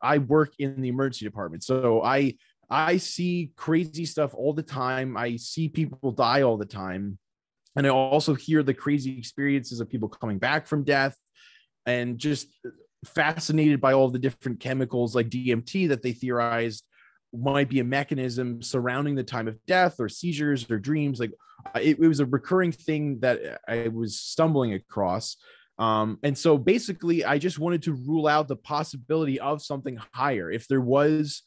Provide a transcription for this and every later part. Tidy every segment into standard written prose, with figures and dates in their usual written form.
I work in the emergency department, so I see crazy stuff all the time. I see people die all the time, and I also hear the crazy experiences of people coming back from death, and just fascinated by all the different chemicals like DMT that they theorized might be a mechanism surrounding the time of death or seizures or dreams. Like it was a recurring thing that I was stumbling across. And so basically, I just wanted to rule out the possibility of something higher. If there was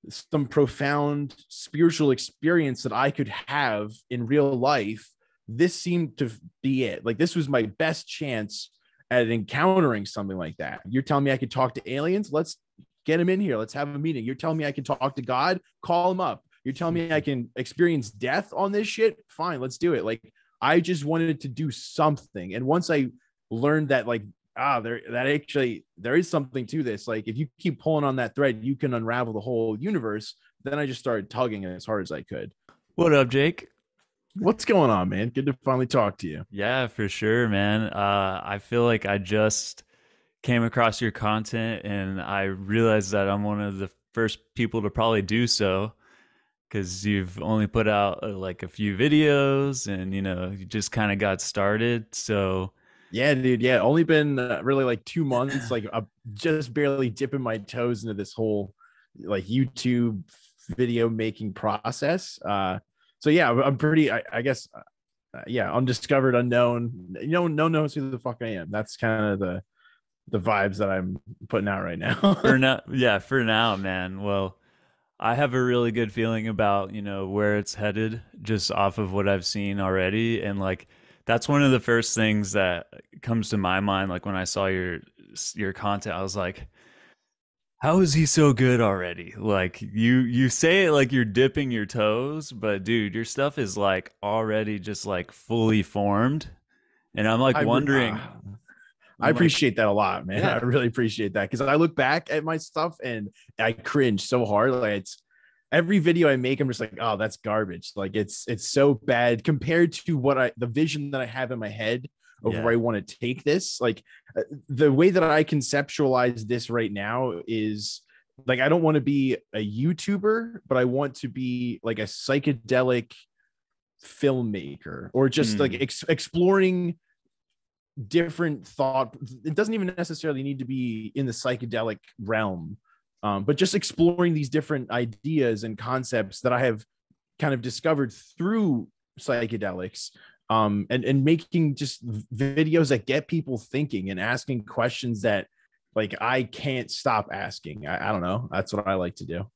some profound spiritual experience that I could have in real life, this seemed to be it. Like this was my best chance at encountering something like that. You're telling me I could talk to aliens? Let's get him in here. Let's have a meeting. You're telling me I can talk to God? Call him up. You're telling me I can experience death on this shit? Fine, let's do it. Like I just wanted to do something. And once I learned that, like, there is something to this. Like if you keep pulling on that thread, you can unravel the whole universe. Then I just started tugging as hard as I could. What up, Jake? What's going on, man? Good to finally talk to you. Yeah, for sure, man. I feel like I just came across your content and I realized that I'm one of the first people to probably do so because you've only put out like a few videos and you just kind of got started. So Yeah, dude. Yeah, only been really like 2 months. Like I'm just barely dipping my toes into this whole like YouTube video making process. So yeah, I'm pretty. I guess, yeah, undiscovered, unknown. No one knows who the fuck I am. That's kind of the vibes that I'm putting out right for now. now, yeah, for now, man. Well, I have a really good feeling about, where it's headed just off of what I've seen already. And like, that's one of the first things that comes to my mind. Like when I saw your content, I was like, how is he so good already? Like you say it like you're dipping your toes, but dude, your stuff is like already just like fully formed. And I'm like I wondering, I I'm like, appreciate that a lot, man. I yeah, really appreciate that because I look back at my stuff and I cringe so hard. Like it's every video I make, I'm just like, oh, that's garbage. Like it's so bad compared to the vision that I have in my head of where yeah. I want to take this. Like the way that I conceptualize this right now is like I don't want to be a YouTuber, but I want to be like a psychedelic filmmaker or just like Mm, exploring different thought. It doesn't even necessarily need to be in the psychedelic realm, but just exploring these different ideas and concepts that I have kind of discovered through psychedelics, and making just videos that get people thinking and asking questions that like I can't stop asking. I don't know, that's what I like to do.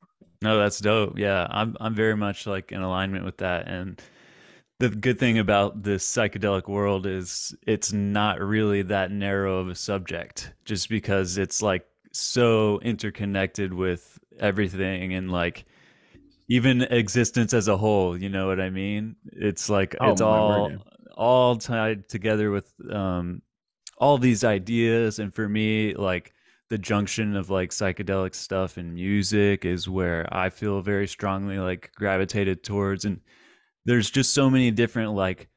no, that's dope. Yeah, I'm very much like in alignment with that. And the good thing about this psychedelic world is it's not really that narrow of a subject, just because it's like so interconnected with everything and like even existence as a whole. You know what I mean? It's like Oh it's my word, yeah. all tied together with all these ideas. And for me, like the junction of like psychedelic stuff and music is where I feel very strongly like gravitated towards. And there's just so many different like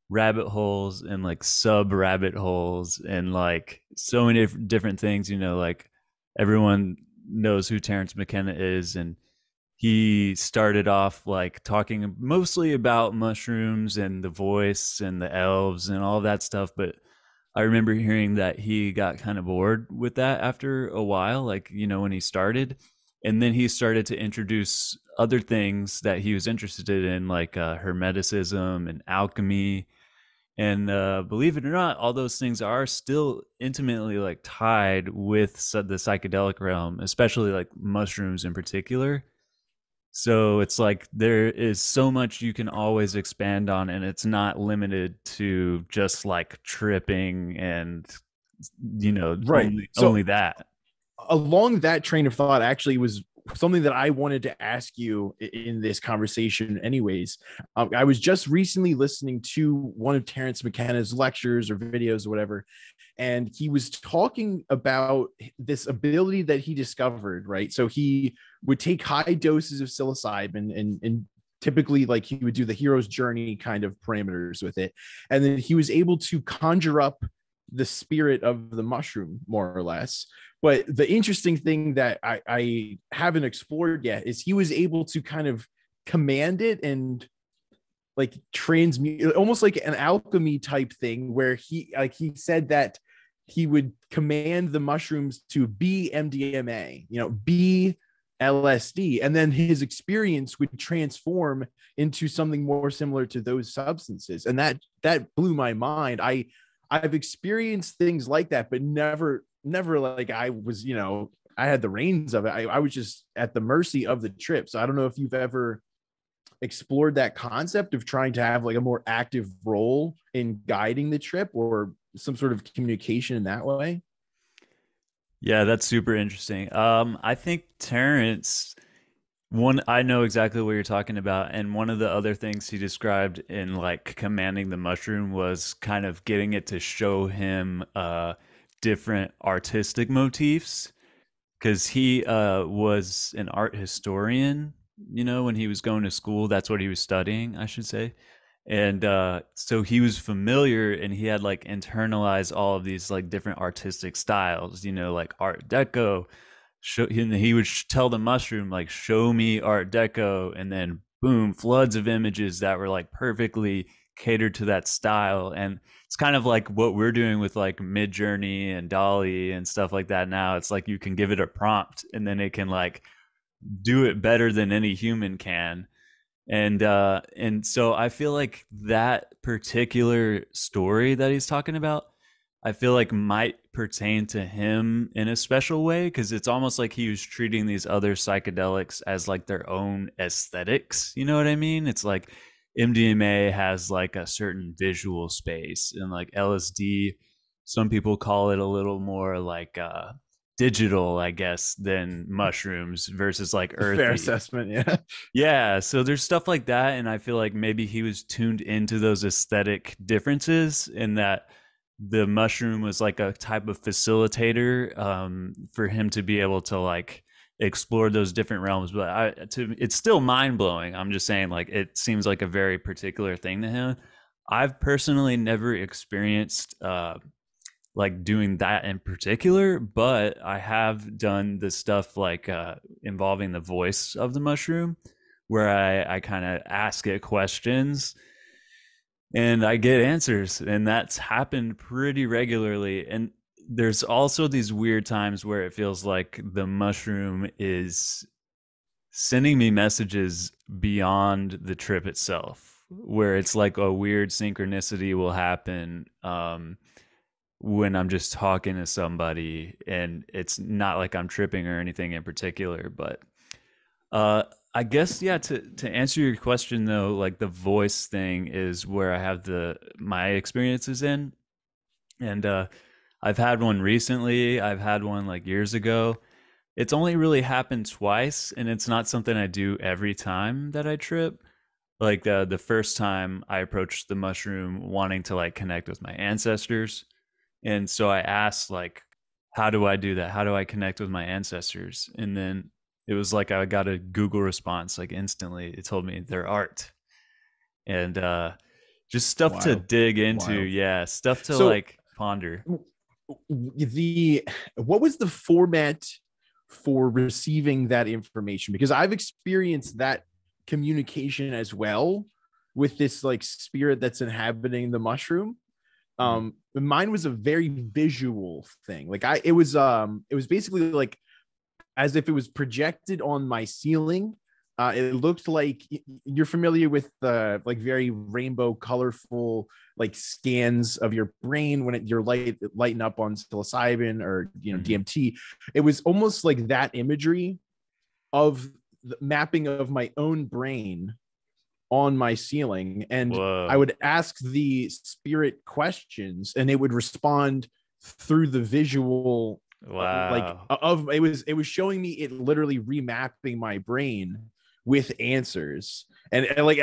rabbit holes and like sub rabbit holes and like so many different things, like everyone knows who Terence McKenna is, and he started off like talking mostly about mushrooms and the voice and the elves and all that stuff. But I remember hearing that he got kind of bored with that after a while, like, when he started. And then he started to introduce other things that he was interested in, like hermeticism and alchemy. And believe it or not, all those things are still intimately like tied with the psychedelic realm, especially like mushrooms in particular. So it's like there is so much you can always expand on, and it's not limited to just like tripping and Right. only So that. along that train of thought actually was something that I wanted to ask you in this conversation anyways. I was just recently listening to one of Terence McKenna's lectures or videos or whatever, and he was talking about this ability that he discovered, right? So he would take high doses of psilocybin and typically like he would do the hero's journey kind of parameters with it, and then he was able to conjure up the spirit of the mushroom, more or less. But the interesting thing that I haven't explored yet is he was able to kind of command it and like transmute, almost like an alchemy type thing, where he said that he would command the mushrooms to be MDMA, be LSD, and then his experience would transform into something more similar to those substances. And that blew my mind. I've experienced things like that, but never like I was, I had the reins of it. I was just at the mercy of the trip. So I don't know if you've ever explored that concept of trying to have like a more active role in guiding the trip or some sort of communication in that way. Yeah, that's super interesting. I think Terrence, one, I know exactly what you're talking about, and one of the other things he described in like commanding the mushroom was kind of getting it to show him different artistic motifs, because he was an art historian, when he was going to school. That's what he was studying, I should say. And so he was familiar, and he had like internalized all of these like different artistic styles, like Art Deco. And he would tell the mushroom like, show me Art Deco, and then boom, floods of images that were like perfectly catered to that style. And it's kind of like what we're doing with like Midjourney and Dolly and stuff like that now. It's like you can give it a prompt, and then it can like do it better than any human can. And so I feel like that particular story that he's talking about, I feel like might pertain to him in a special way, because it's almost like he was treating these other psychedelics as like their own aesthetics. You know what I mean? It's like MDMA has like a certain visual space, and like LSD, some people call it a little more like digital, I guess, than mushrooms versus like earthy. Fair assessment. Yeah. Yeah, so there's stuff like that, and I feel like maybe he was tuned into those aesthetic differences, in that the mushroom was like a type of facilitator, for him to be able to like explore those different realms. But it's still mind blowing. I'm just saying, like, it seems like a very particular thing to him. I've personally never experienced like doing that in particular, but I have done the stuff like involving the voice of the mushroom, where I kind of ask it questions and I get answers, and that's happened pretty regularly. And there's also these weird times where it feels like the mushroom is sending me messages beyond the trip itself, where it's like a weird synchronicity will happen when I'm just talking to somebody, and it's not like I'm tripping or anything in particular. But I guess, yeah, to answer your question though, like the voice thing is where I have my experiences in. And I've had one recently, I've had one like years ago. It's only really happened twice, and it's not something I do every time that I trip. Like the first time I approached the mushroom wanting to like connect with my ancestors. And so I asked, like, how do I do that? How do I connect with my ancestors? And then it was like I got a Google response like instantly. It told me their art. And just stuff to Wild. dig into. Wild. Yeah, stuff to So like ponder. what was the format for receiving that information? Because I've experienced that communication as well with this like spirit that's inhabiting the mushroom. Mine was a very visual thing. Like it was basically like as if it was projected on my ceiling. It looked like, you're familiar with the like very rainbow colorful like scans of your brain when you're lighting up on psilocybin or DMT. It was almost like that imagery of the mapping of my own brain on my ceiling, and I Whoa. would ask the spirit questions and it would respond through the visual, Wow. it was showing me it literally remapping my brain with answers. And like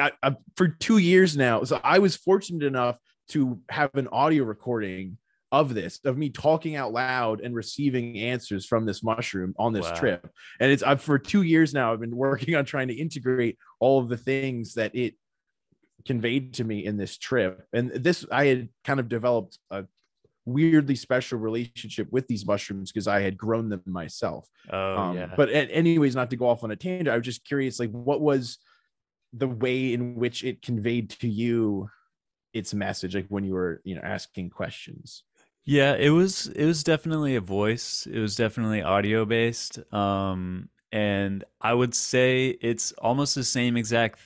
for 2 years now, so I was fortunate enough to have an audio recording of me talking out loud and receiving answers from this mushroom on this Wow. trip. And it's for 2 years now I've been working on trying to integrate all of the things that it conveyed to me in this trip. And this, I had kind of developed a weirdly special relationship with these mushrooms because I had grown them myself. Oh yeah. But anyways, not to go off on a tangent, I was just curious, like, what was the way in which it conveyed to you its message, like when you were, asking questions? Yeah, it was definitely a voice. It was definitely audio based. And I would say it's almost the same exact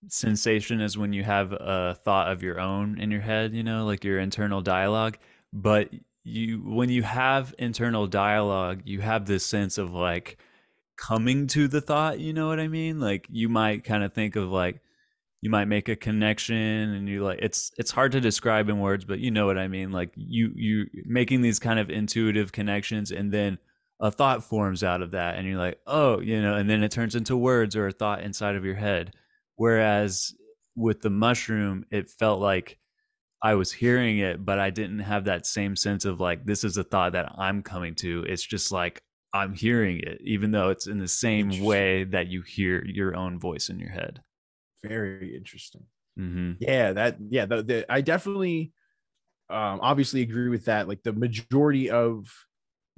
sensation as when you have a thought of your own in your head, like your internal dialogue. But when you have internal dialogue, you have this sense of like coming to the thought, you know what I mean? Like you might kind of think of like you might make a connection and you like it's hard to describe in words, but you know what I mean. Like you making these kind of intuitive connections, and then a thought forms out of that and you're like, oh, and then it turns into words or a thought inside of your head. Whereas with the mushroom, it felt like I was hearing it, but I didn't have that same sense of like, this is a thought that I'm coming to. It's just like I'm hearing it, even though it's in the same Interesting. way that you hear your own voice in your head. Very interesting. Mm-hmm. Yeah, I definitely obviously agree with that. Like the majority of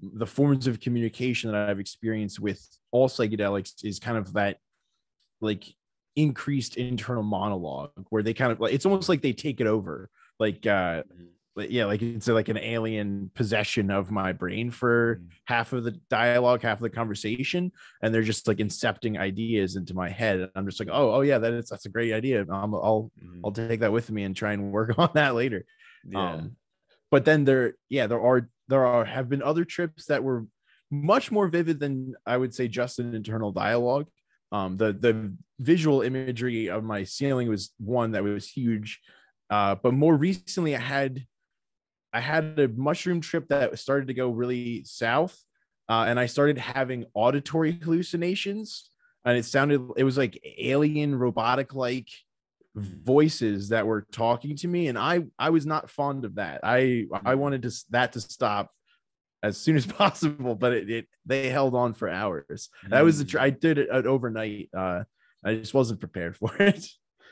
the forms of communication that I've experienced with all psychedelics is kind of that, like, increased internal monologue where they kind of like, it's almost like they take it over. Like yeah, like it's like an alien possession of my brain for half of the dialogue, half of the conversation, and they're just like incepting ideas into my head. And I'm just like, oh yeah, that's a great idea. I'll take that with me and try and work on that later. Yeah. But then there have been other trips that were much more vivid than, I would say, just an internal dialogue. The visual imagery of my ceiling was one that was huge. But more recently, I had a mushroom trip that started to go really south, and I started having auditory hallucinations, and it was like alien robotic like voices that were talking to me, and I was not fond of that. I wanted that to stop as soon as possible, but they held on for hours. That was I did it overnight. I just wasn't prepared for it.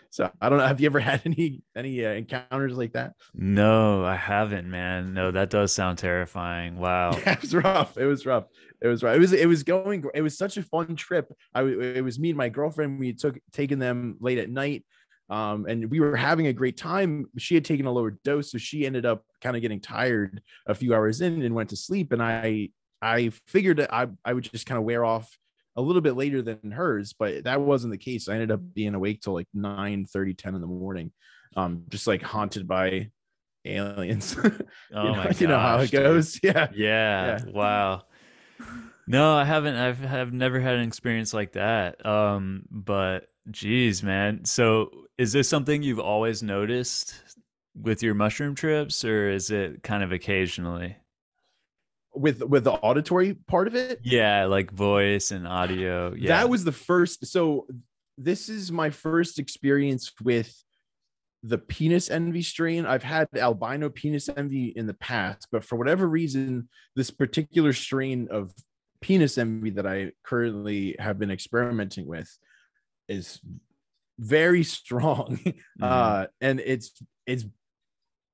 So I don't know. Have you ever had any encounters like that? No, I haven't, man. No, that does sound terrifying. Wow. Yeah, it was rough. It was rough. It was rough. It was such a fun trip. It was me and my girlfriend. We took taken them late at night. And we were having a great time. She had taken a lower dose, so she ended up kind of getting tired a few hours in and went to sleep. And I figured that I would just kind of wear off a little bit later than hers, but that wasn't the case. I ended up being awake till like 9:30, 10 in the morning, just like haunted by aliens. Oh my You know how it gosh, dude. goes. Yeah. Yeah. Yeah. Wow. No, I haven't. I've never had an experience like that. But geez, man. So is this something you've always noticed with your mushroom trips, or is it kind of occasionally? With the auditory part of it, Yeah, like voice and audio. that Yeah. was the first. So this is my first experience with the penis envy strain. I've had albino penis envy in the past, but for whatever reason, this particular strain of penis envy that I currently have been experimenting with is very strong. Mm-hmm. And it's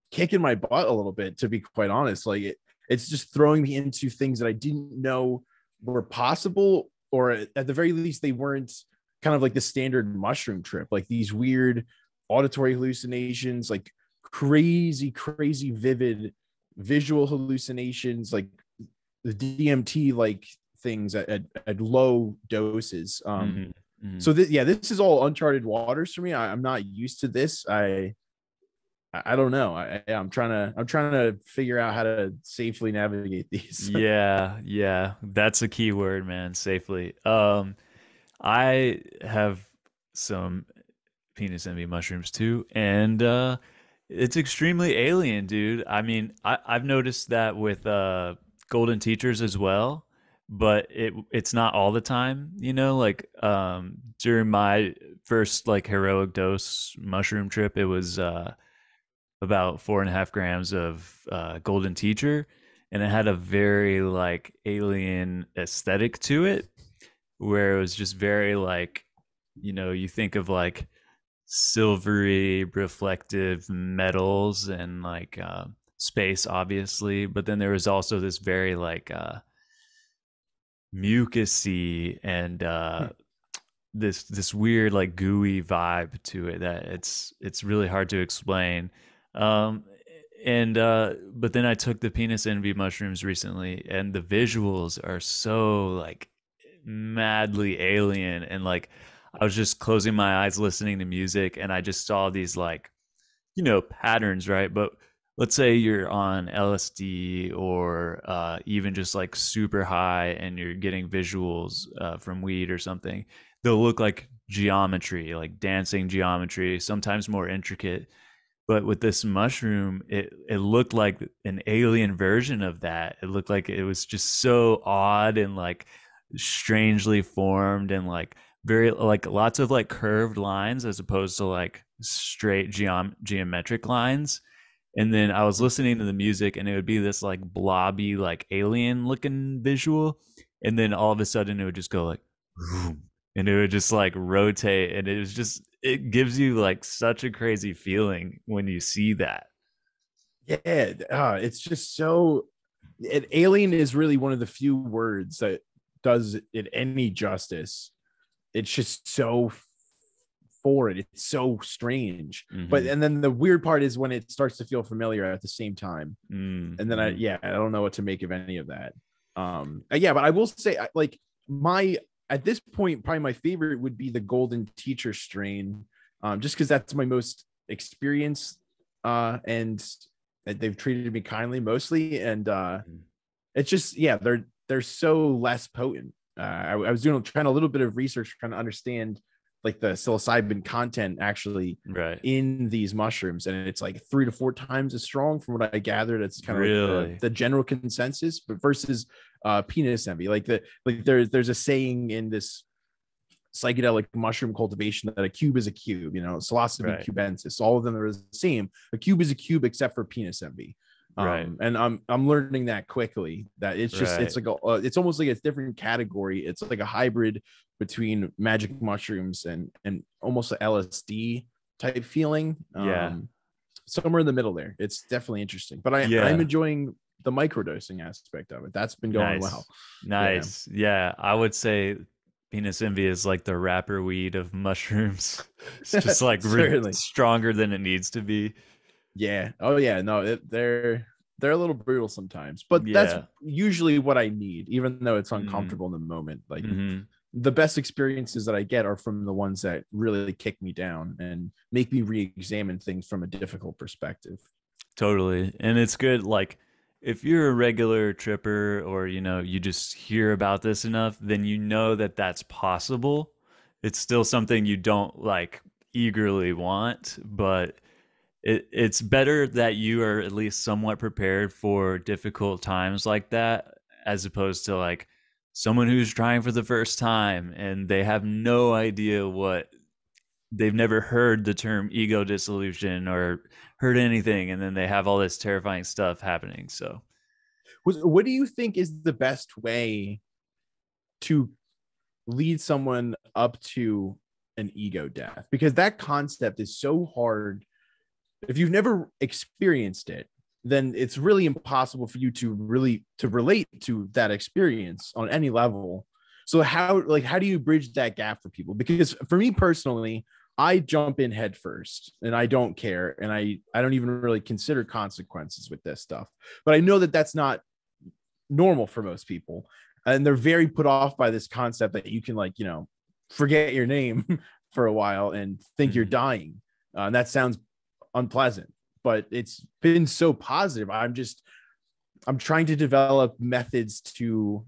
kicking my butt a little bit, to be quite honest. Like it's just throwing me into things that I didn't know were possible, or at the very least, they weren't kind of like the standard mushroom trip, like these weird auditory hallucinations, like crazy vivid visual hallucinations, like the DMT like things at low doses. Mm-hmm. Mm-hmm. So this is all uncharted waters for me. I'm not used to this. I don't know. I'm trying to figure out how to safely navigate these. Yeah, yeah. That's a key word, man. Safely. I have some penis envy mushrooms too, and it's extremely alien, dude. I mean, I've noticed that with golden teachers as well, but it's not all the time, like during my first like heroic dose mushroom trip, it was about 4.5 grams of golden teacher, and it had a very like alien aesthetic to it, where it was just very like, you think of like silvery reflective metals and like space, obviously, but then there was also this very like mucusy and this weird like gooey vibe to it that it's really hard to explain. Um, and but then I took the penis envy mushrooms recently, and the visuals are so like madly alien, and like I was just closing my eyes listening to music, and I just saw these like, you know, patterns, right? But let's say you're on LSD or even just like super high and you're getting visuals from weed or something. They'll look like geometry, like dancing geometry, sometimes more intricate. But with this mushroom, it looked like an alien version of that. It looked like it was just so odd and like strangely formed and like very like lots of like curved lines as opposed to like straight geometric lines. And then I was listening to the music and it would be this like blobby like alien looking visual, and then all of a sudden it would just go like vroom, and it would just like rotate, and it was just, it gives you like such a crazy feeling when you see that. Yeah, it's just so. Alien is really one of the few words that does it any justice. It's just so foreign. It's so strange. But Mm-hmm. and then the weird part is when it starts to feel familiar at the same time. And then Mm-hmm. I don't know what to make of any of that. Yeah, but I will say, like, my at this point, probably my favorite would be the Golden Teacher strain, just because that's my most experienced, and they've treated me kindly mostly, and it's just, yeah, they're so less potent. I was trying a little bit of research trying to understand like the psilocybin content actually Right. in these mushrooms, and it's like 3 to 4 times as strong from what I gathered. It's kind of like Really? the general consensus, but versus penis envy, like there's a saying in this psychedelic mushroom cultivation that a cube is a cube, you know, psilocybe Right. cubensis, all of them are the same. A cube is a cube except for penis envy. Right. And I'm learning that quickly, that it's just, it's Right. like it's almost like a different category. It's like a hybrid between magic mushrooms and almost an LSD type feeling. Yeah. Somewhere in the middle there. It's definitely interesting, but I'm Yeah. enjoying the microdosing aspect of it. That's been going well. Nice. Yeah. Nice. Yeah. I would say penis envy is like the rapper weed of mushrooms. It's just like Certainly. stronger than it needs to be. Yeah. Oh yeah. No, they're a little brutal sometimes, but that's Yeah. usually what I need, even though it's Mm-hmm. uncomfortable in the moment. Like Mm-hmm. the best experiences that I get are from the ones that really kick me down and make me re-examine things from a difficult perspective. Totally. And it's good. Like, if you're a regular tripper or, you know, you just hear about this enough, then you know that that's possible. It's still something you don't like eagerly want, but it's better that you are at least somewhat prepared for difficult times like that, as opposed to like someone who's trying for the first time and they have no idea what, they've never heard the term ego dissolution or heard anything, and then they have all this terrifying stuff happening. So What do you think is the best way to lead someone up to an ego death? Because that concept is so hard. If you've never experienced it, then it's really impossible for you to really to relate to that experience on any level. So how do you bridge that gap for people? Because for me personally, I jump in head first and I don't care, and I don't even really consider consequences with this stuff. But I know that that's not normal for most people, and they're very put off by this concept that you can, like, you know, forget your name for a while and think you're mhm. dying. And that sounds unpleasant, but it's been so positive. I'm trying to develop methods to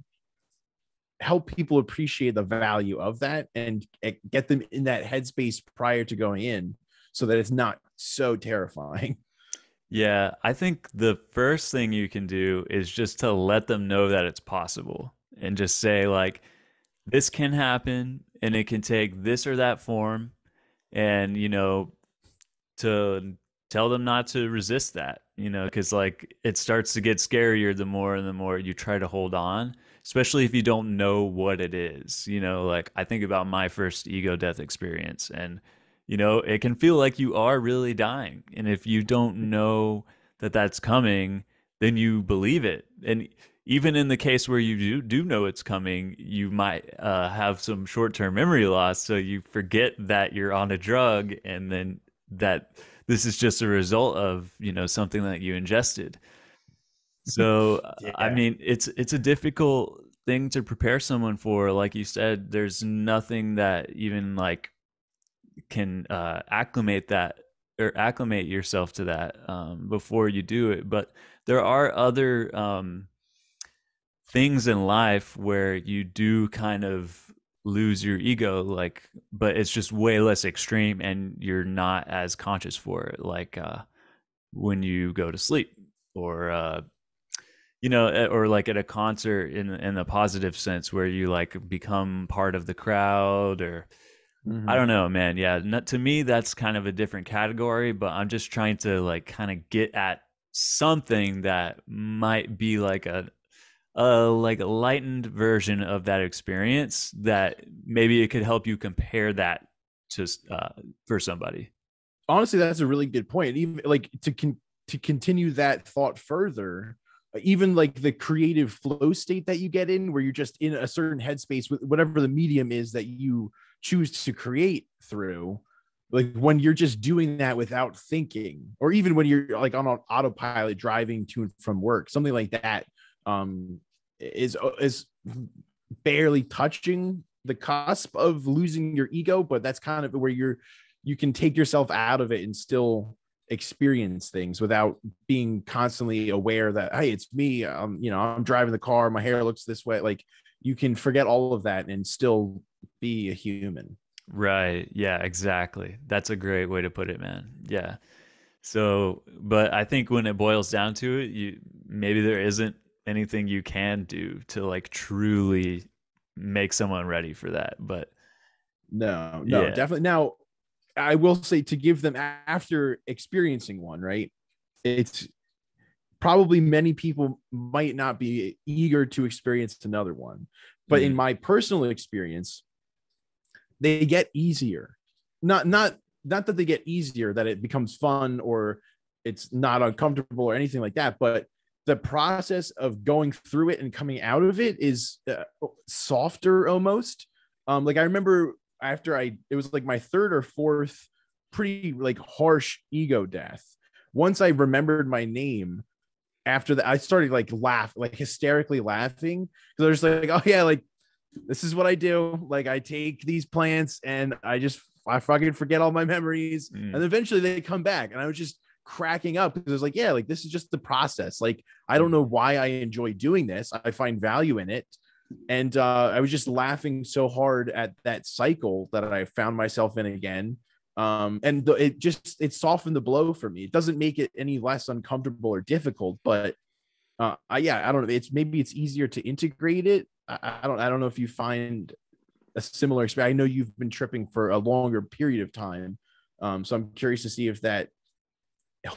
help people appreciate the value of that and get them in that headspace prior to going in, so that it's not so terrifying. Yeah, I think the first thing you can do is just to let them know that it's possible and just say like, this can happen and it can take this or that form, and you know, to tell them not to resist that, you know, because like it starts to get scarier the more and the more you try to hold on, especially if you don't know what it is. You know, like I think about my first ego death experience, and, you know, it can feel like you are really dying. And if you don't know that that's coming, then you believe it. And even in the case where you do know it's coming, you might have some short-term memory loss, so you forget that you're on a drug, and then that this is just a result of, you know, something that you ingested. So I Yeah. mean, it's a difficult thing to prepare someone for. Like you said, there's nothing that even like can acclimate that or acclimate yourself to that before you do it. But there are other things in life where you do kind of lose your ego, like, but it's just way less extreme and you're not as conscious for it, like when you go to sleep, or you know, or like at a concert in a positive sense where you like become part of the crowd, or I Mhm. don't know, man. Yeah, not, to me that's kind of a different category, but I'm just trying to like kind of get at something that might be like a lightened version of that experience, that maybe it could help you compare that to for somebody. Honestly, that's a really good point. Even like to continue that thought further, even like the creative flow state that you get in, where you're just in a certain headspace with whatever the medium is that you choose to create through. Like when you're just doing that without thinking, or even when you're like on an autopilot driving to and from work, something like that, um, is barely touching the cusp of losing your ego, but that's kind of where you can take yourself out of it and still experience things without being constantly aware that, hey, it's me, you know, I'm driving the car, my hair looks this way. Like you can forget all of that and still be a human. Right. Yeah, exactly. That's a great way to put it, man. Yeah. So, but I think when it boils down to it, you maybe there isn't anything you can do to like truly make someone ready for that. But No, yeah. definitely. Now I will say, to give them after experiencing one, right, it's probably many people might not be eager to experience another one, but in Mm, my personal experience, they get easier. Not that they get easier, that it becomes fun or it's not uncomfortable or anything like that, but the process of going through it and coming out of it is softer almost. Like I remember after it was like my third or fourth pretty like harsh ego death. Once I remembered my name, after that I started like like hysterically laughing, because I was like, oh yeah, like this is what I do. Like I take these plants and I fucking forget all my memories. And mm, eventually they come back. And I was just cracking up because I was like, yeah, like this is just the process. Like I don't know mm. why I enjoy doing this. I find value in it. And I was just laughing so hard at that cycle that I found myself in again. It softened the blow for me. It doesn't make it any less uncomfortable or difficult, but yeah, I don't know. Maybe it's easier to integrate it. I don't know if you find a similar experience. I know you've been tripping for a longer period of time, so I'm curious to see if that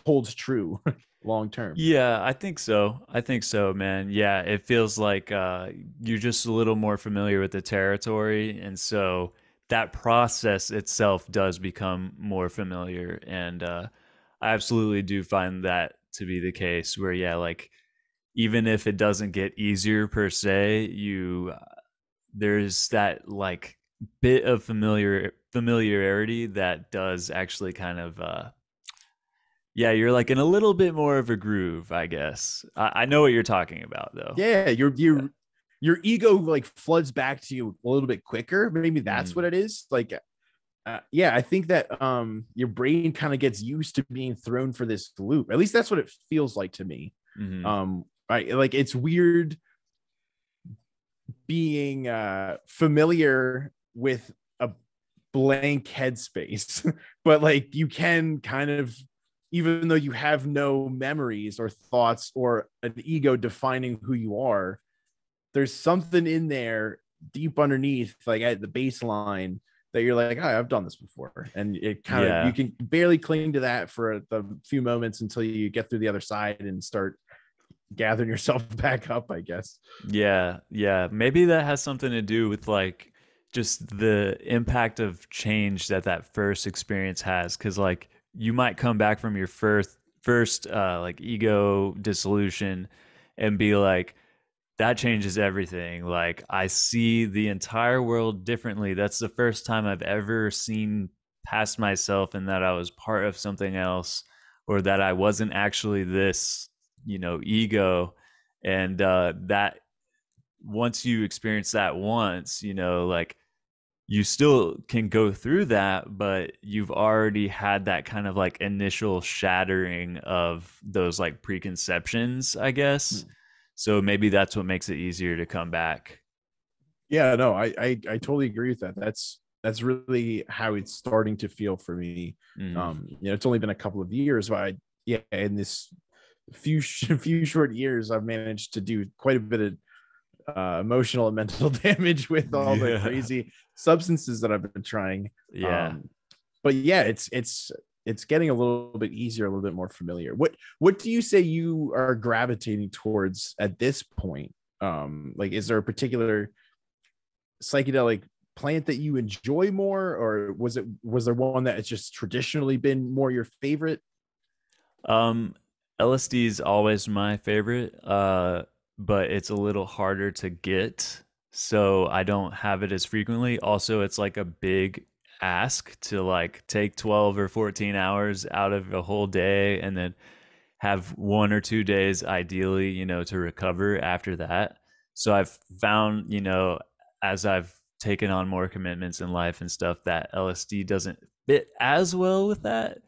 holds true long term. Yeah, I think so. I think so, man. Yeah, it feels like you're just a little more familiar with the territory, and so that process itself does become more familiar. And I absolutely do find that to be the case. Where yeah, like even if it doesn't get easier per se, you there's that like bit of familiarity that does actually kind of yeah, you're like in a little bit more of a groove, I guess. I know what you're talking about, though. Yeah, your ego like floods back to you a little bit quicker. Maybe that's what Mm, it is. Like, yeah, I think that your brain kind of gets used to being thrown for this loop. At least that's what it feels like to me. hmm I like it's weird being familiar with a blank headspace, but like you can kind of, even though you have no memories or thoughts or an ego defining who you are, there's something in there deep underneath, like at the baseline, that you're like, oh, I've done this before. And it kind of, you Yeah, can barely cling to that for the few moments until you get through the other side and start gathering yourself back up, I guess. yeah, yeah. Maybe that has something to do with like just the impact of change that that first experience has, because like you might come back from your first like ego dissolution and be like, that changes everything. Like I see the entire world differently. That's the first time I've ever seen past myself and that I was part of something else, or that I wasn't actually this, ego. And that once you experience that once, like you still can go through that, but you've already had that kind of like initial shattering of those like preconceptions, I guess. So maybe that's what makes it easier to come back. Yeah, no, I totally agree with that. That's really how it's starting to feel for me. Mm. It's only been a couple of years, but in this few short years, I've managed to do quite a bit of emotional and mental damage with all the Yeah. crazy substances that I've been trying. Yeah. But yeah, it's getting a little bit easier, a little bit more familiar. What do you say you are gravitating towards at this point? Like, is there a particular psychedelic plant that you enjoy more, or was there one that has just traditionally been more your favorite? Um, LSD is always my favorite, but it's a little harder to get, so I don't have it as frequently. Also, it's like a big ask to like take 12 or 14 hours out of a whole day and then have 1 or 2 days ideally, to recover after that. So I've found, as I've taken on more commitments in life and stuff, that LSD doesn't fit as well with that.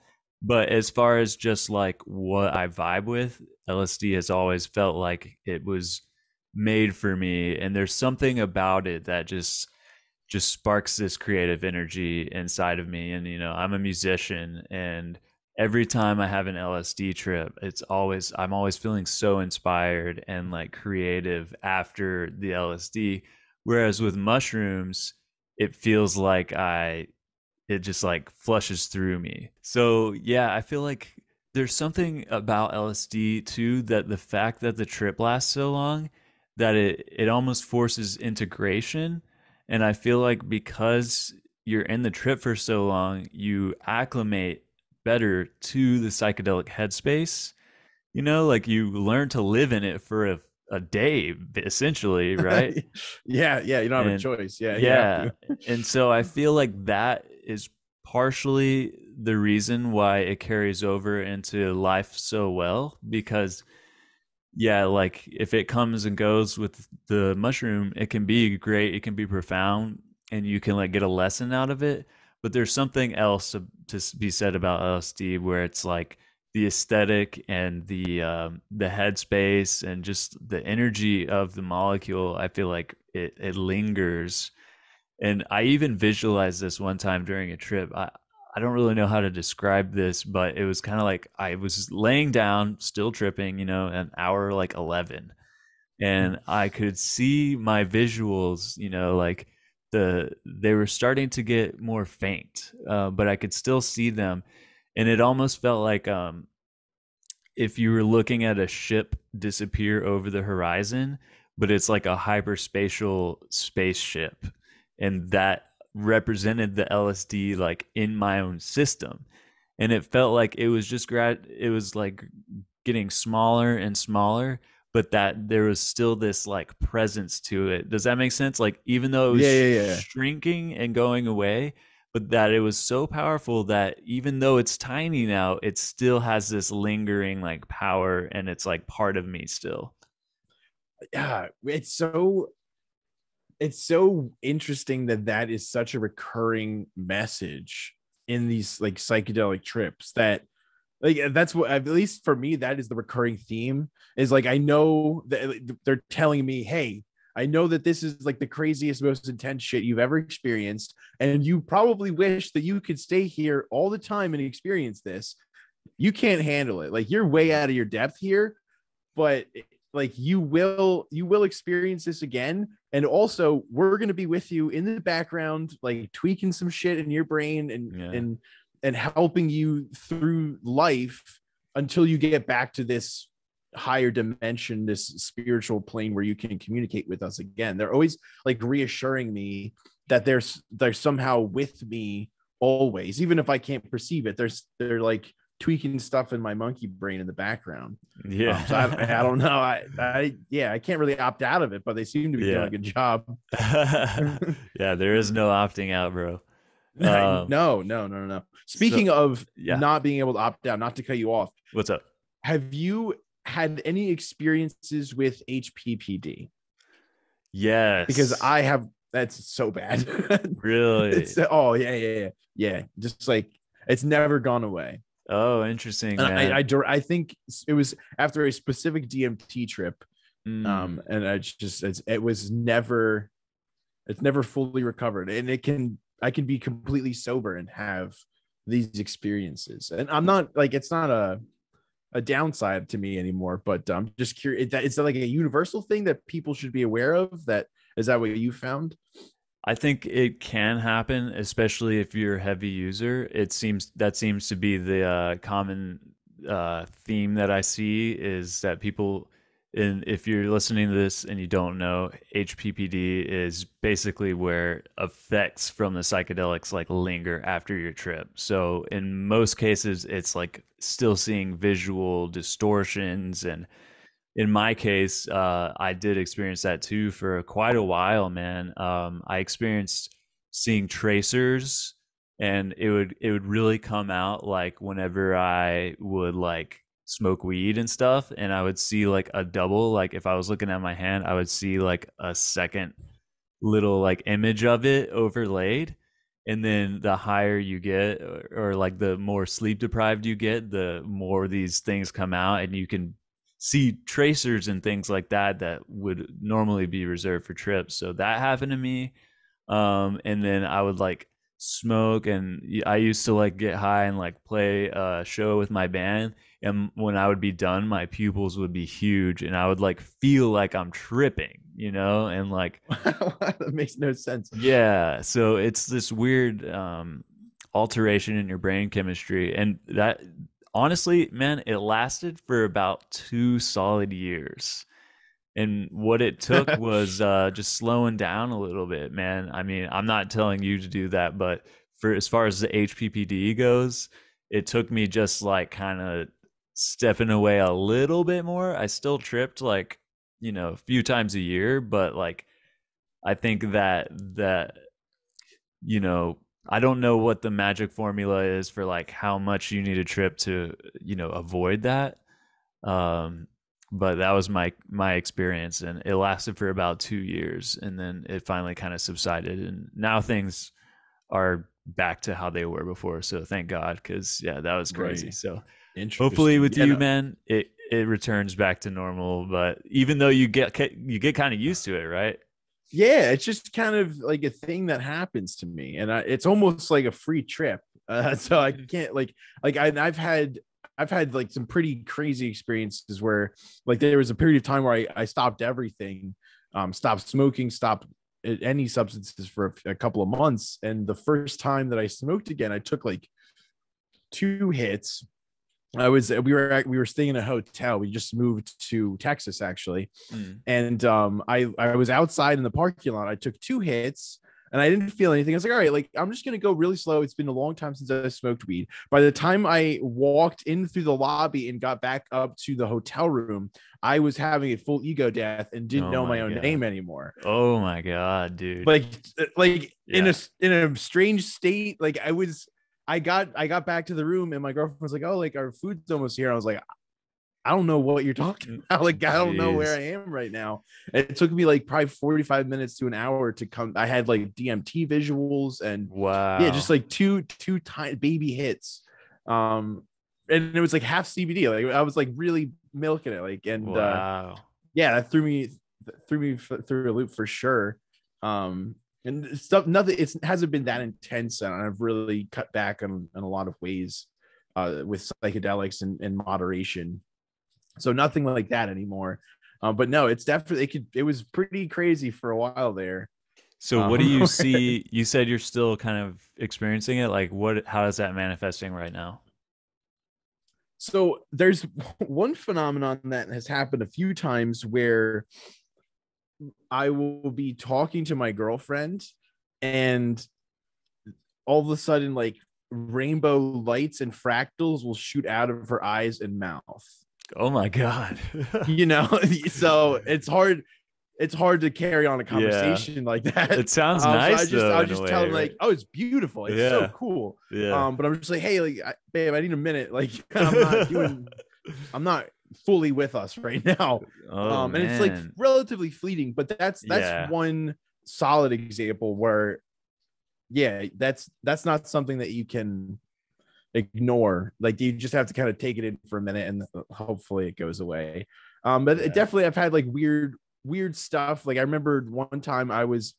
But as far as just like what I vibe with, LSD has always felt like it was made for me. And there's something about it that just sparks this creative energy inside of me. And I'm a musician, and every time I have an LSD trip, I'm always feeling so inspired and like creative after the LSD. Whereas with mushrooms, it feels like it just like flushes through me. So yeah, I feel like there's something about LSD too, that the fact that the trip lasts so long, that it almost forces integration. And I feel like because you're in the trip for so long, you acclimate better to the psychedelic headspace. Like you learn to live in it for a day, essentially, right? Yeah, you don't have a And choice. Yeah, you have yeah, to. and so I feel like that is partially the reason why it carries over into life so well, because yeah, like if it comes and goes with the mushroom, it can be great, it can be profound, and you can like get a lesson out of it. But there's something else to be said about LSD, where it's like the aesthetic and the headspace and just the energy of the molecule. I feel like it lingers. And I even visualized this one time during a trip. I don't really know how to describe this, but it was kind of like I was laying down, still tripping, an hour like 11. And I could see my visuals, like they were starting to get more faint, but I could still see them. And it almost felt like if you were looking at a ship disappear over the horizon, but it's like a hyperspatial spaceship. And that represented the LSD like in my own system. And it felt like it was it was like getting smaller and smaller, but that there was still this like presence to it. Does that make sense? Like even though it was Yeah. shrinking and going away, but that it was so powerful that even though it's tiny now, it still has this lingering like power, and it's like part of me still. Yeah, it's so interesting that is such a recurring message in these like psychedelic trips, that like that's what, at least for me, that is the recurring theme. Is like, I know that they're telling me, hey, I know that this is like the craziest, most intense shit you've ever experienced, and you probably wish that you could stay here all the time and experience this. You can't handle it, like you're way out of your depth here, but like you will experience this again. And also, we're going to be with you in the background, like tweaking some shit in your brain, and Yeah. and helping you through life until you get back to this higher dimension, this spiritual plane where you can communicate with us again. They're always like reassuring me that they're somehow with me always, even if I can't perceive it. They're like tweaking stuff in my monkey brain in the background. Yeah. So I don't know. I can't really opt out of it, but they seem to be doing Yeah. a good job. Yeah, there is no opting out, bro. No. So Speaking of yeah, not being able to opt out, not to cut you off, what's up? have you had any experiences with HPPD? Because Yes. I have. That's so bad. Really? It's yeah. Just like it's never gone away. Oh, interesting, And man. I think it was after a specific DMT trip. Mm. And it's never fully recovered, and I can be completely sober and have these experiences, and I'm not like, it's not a downside to me anymore, but I'm just curious, that is that like a universal thing that people should be aware of? That is that what you found? I think it can happen, especially if you're a heavy user. Seems to be the common theme that I see is that people, and if you're listening to this and you don't know, HPPD is basically where effects from the psychedelics like linger after your trip. So in most cases, it's like still seeing visual distortions, and in my case, I did experience that too for quite a while, man. I experienced seeing tracers, and it would really come out like whenever I would like smoke weed and stuff, and I would see like a double. Like if I was looking at my hand, I would see like a second little like image of it overlaid. And then the higher you get, or like the more sleep deprived you get, the more these things come out, and you can see tracers and things like that that would normally be reserved for trips. So that happened to me. And then I would like smoke, and I used to like get high and like play a show with my band. And when I would be done, my pupils would be huge, and I would like feel like I'm tripping, and like, That makes no sense. yeah. So it's this weird alteration in your brain chemistry. And that, honestly, man, it lasted for about 2 solid years. And what it took was just slowing down a little bit, man. I mean, I'm not telling you to do that, but for as far as the HPPD goes, it took me just like kind of stepping away a little bit more. I still tripped like, a few times a year, but like I think that you know, I don't know what the magic formula is for like how much you need a trip to, avoid that. Um, but that was my experience, and it lasted for about 2 years, and then it finally kind of subsided, and now things are back to how they were before. So thank God, because yeah, that was crazy. Right. So hopefully Interesting. with Yeah, you, no. man, it returns back to normal. But even though you get kind of used to it, right? Yeah, it's just kind of like a thing that happens to me, and it's almost like a free trip. So I can't I've had like some pretty crazy experiences where like there was a period of time where I stopped everything, stopped smoking, stopped any substances for a couple of months, and the first time that I smoked again, I took like 2 hits. We were staying in a hotel. We just moved to Texas actually, Mm. and I was outside in the parking lot. I took 2 hits and I didn't feel anything. I was like, all right, like I'm just gonna go really slow. It's been a long time since I smoked weed. By the time I walked in through the lobby and got back up to the hotel room, I was having a full ego death and didn't Oh know my my own God. name anymore. Oh my God, dude. Like Yeah. in a strange state. Like I got back to the room and my girlfriend was like, oh, like our food's almost here. I was like, I don't know what you're talking about. Like, I don't know where Jeez. I am right now. It took me like probably 45 minutes to an hour to come. I had like DMT visuals and yeah, just Wow. like two tiny baby hits. And it was like half CBD. Like I was like really milking it. Like, and Wow. yeah, that threw me through a loop for sure. And stuff, nothing, it hasn't been that intense. And I've really cut back on in a lot of ways with psychedelics and moderation, so nothing like that anymore. But no, it's definitely it was pretty crazy for a while there. So what do um you see? You said you're still kind of experiencing it. Like how is that manifesting right now? so there's one phenomenon that has happened a few times where I will be talking to my girlfriend and all of a sudden, like rainbow lights and fractals will shoot out of her eyes and mouth. Oh my God. You know, so it's hard to carry on a Yeah. conversation like that. It sounds So nice I though, in a just tell way, them like, right? oh, it's beautiful, it's so Yeah. cool. Yeah. But I'm just like, hey, like, babe, I need a minute. Like, I'm not fully with us right now. Oh And it's like man. relatively fleeting, but that's Yeah. one solid example where, yeah, that's not something that you can ignore. Like, you just have to kind of take it in for a minute, and hopefully it goes away. But Yeah. definitely I've had like weird stuff. Like, I remember one time I was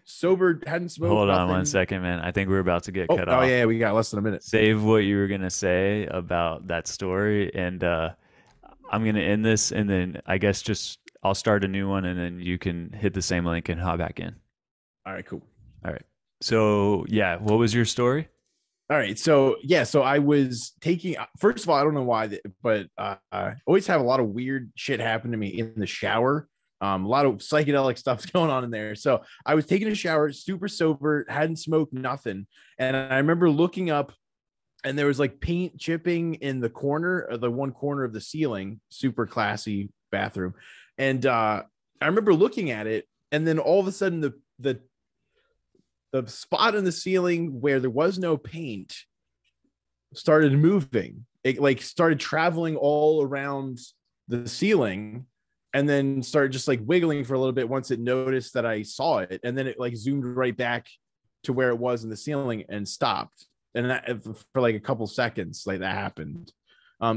sober, hadn't smoked Hold on one nothing. second, man. I think we're about to get Oh, cut oh off. yeah, we got less than a minute. Save what you were gonna say about that story, and I'm gonna end this, and then I guess just I'll start a new one, and then you can hit the same link and hop back in. All right, cool. All right. So yeah, what was your story? All right, so yeah, so I was taking. First of all, I don't know why, but I always have a lot of weird shit happen to me in the shower. A lot of psychedelic stuff's going on in there. So I was taking a shower, super sober, hadn't smoked nothing, and I remember looking up, and there was like paint chipping in the corner, the one corner of the ceiling. Super classy bathroom, and I remember looking at it, and then all of a sudden the spot in the ceiling where there was no paint started moving. It like started traveling all around the ceiling, and then started just like wiggling for a little bit once it noticed that I saw it. And then it like zoomed right back to where it was in the ceiling and stopped. And that, for like a couple seconds, like that happened.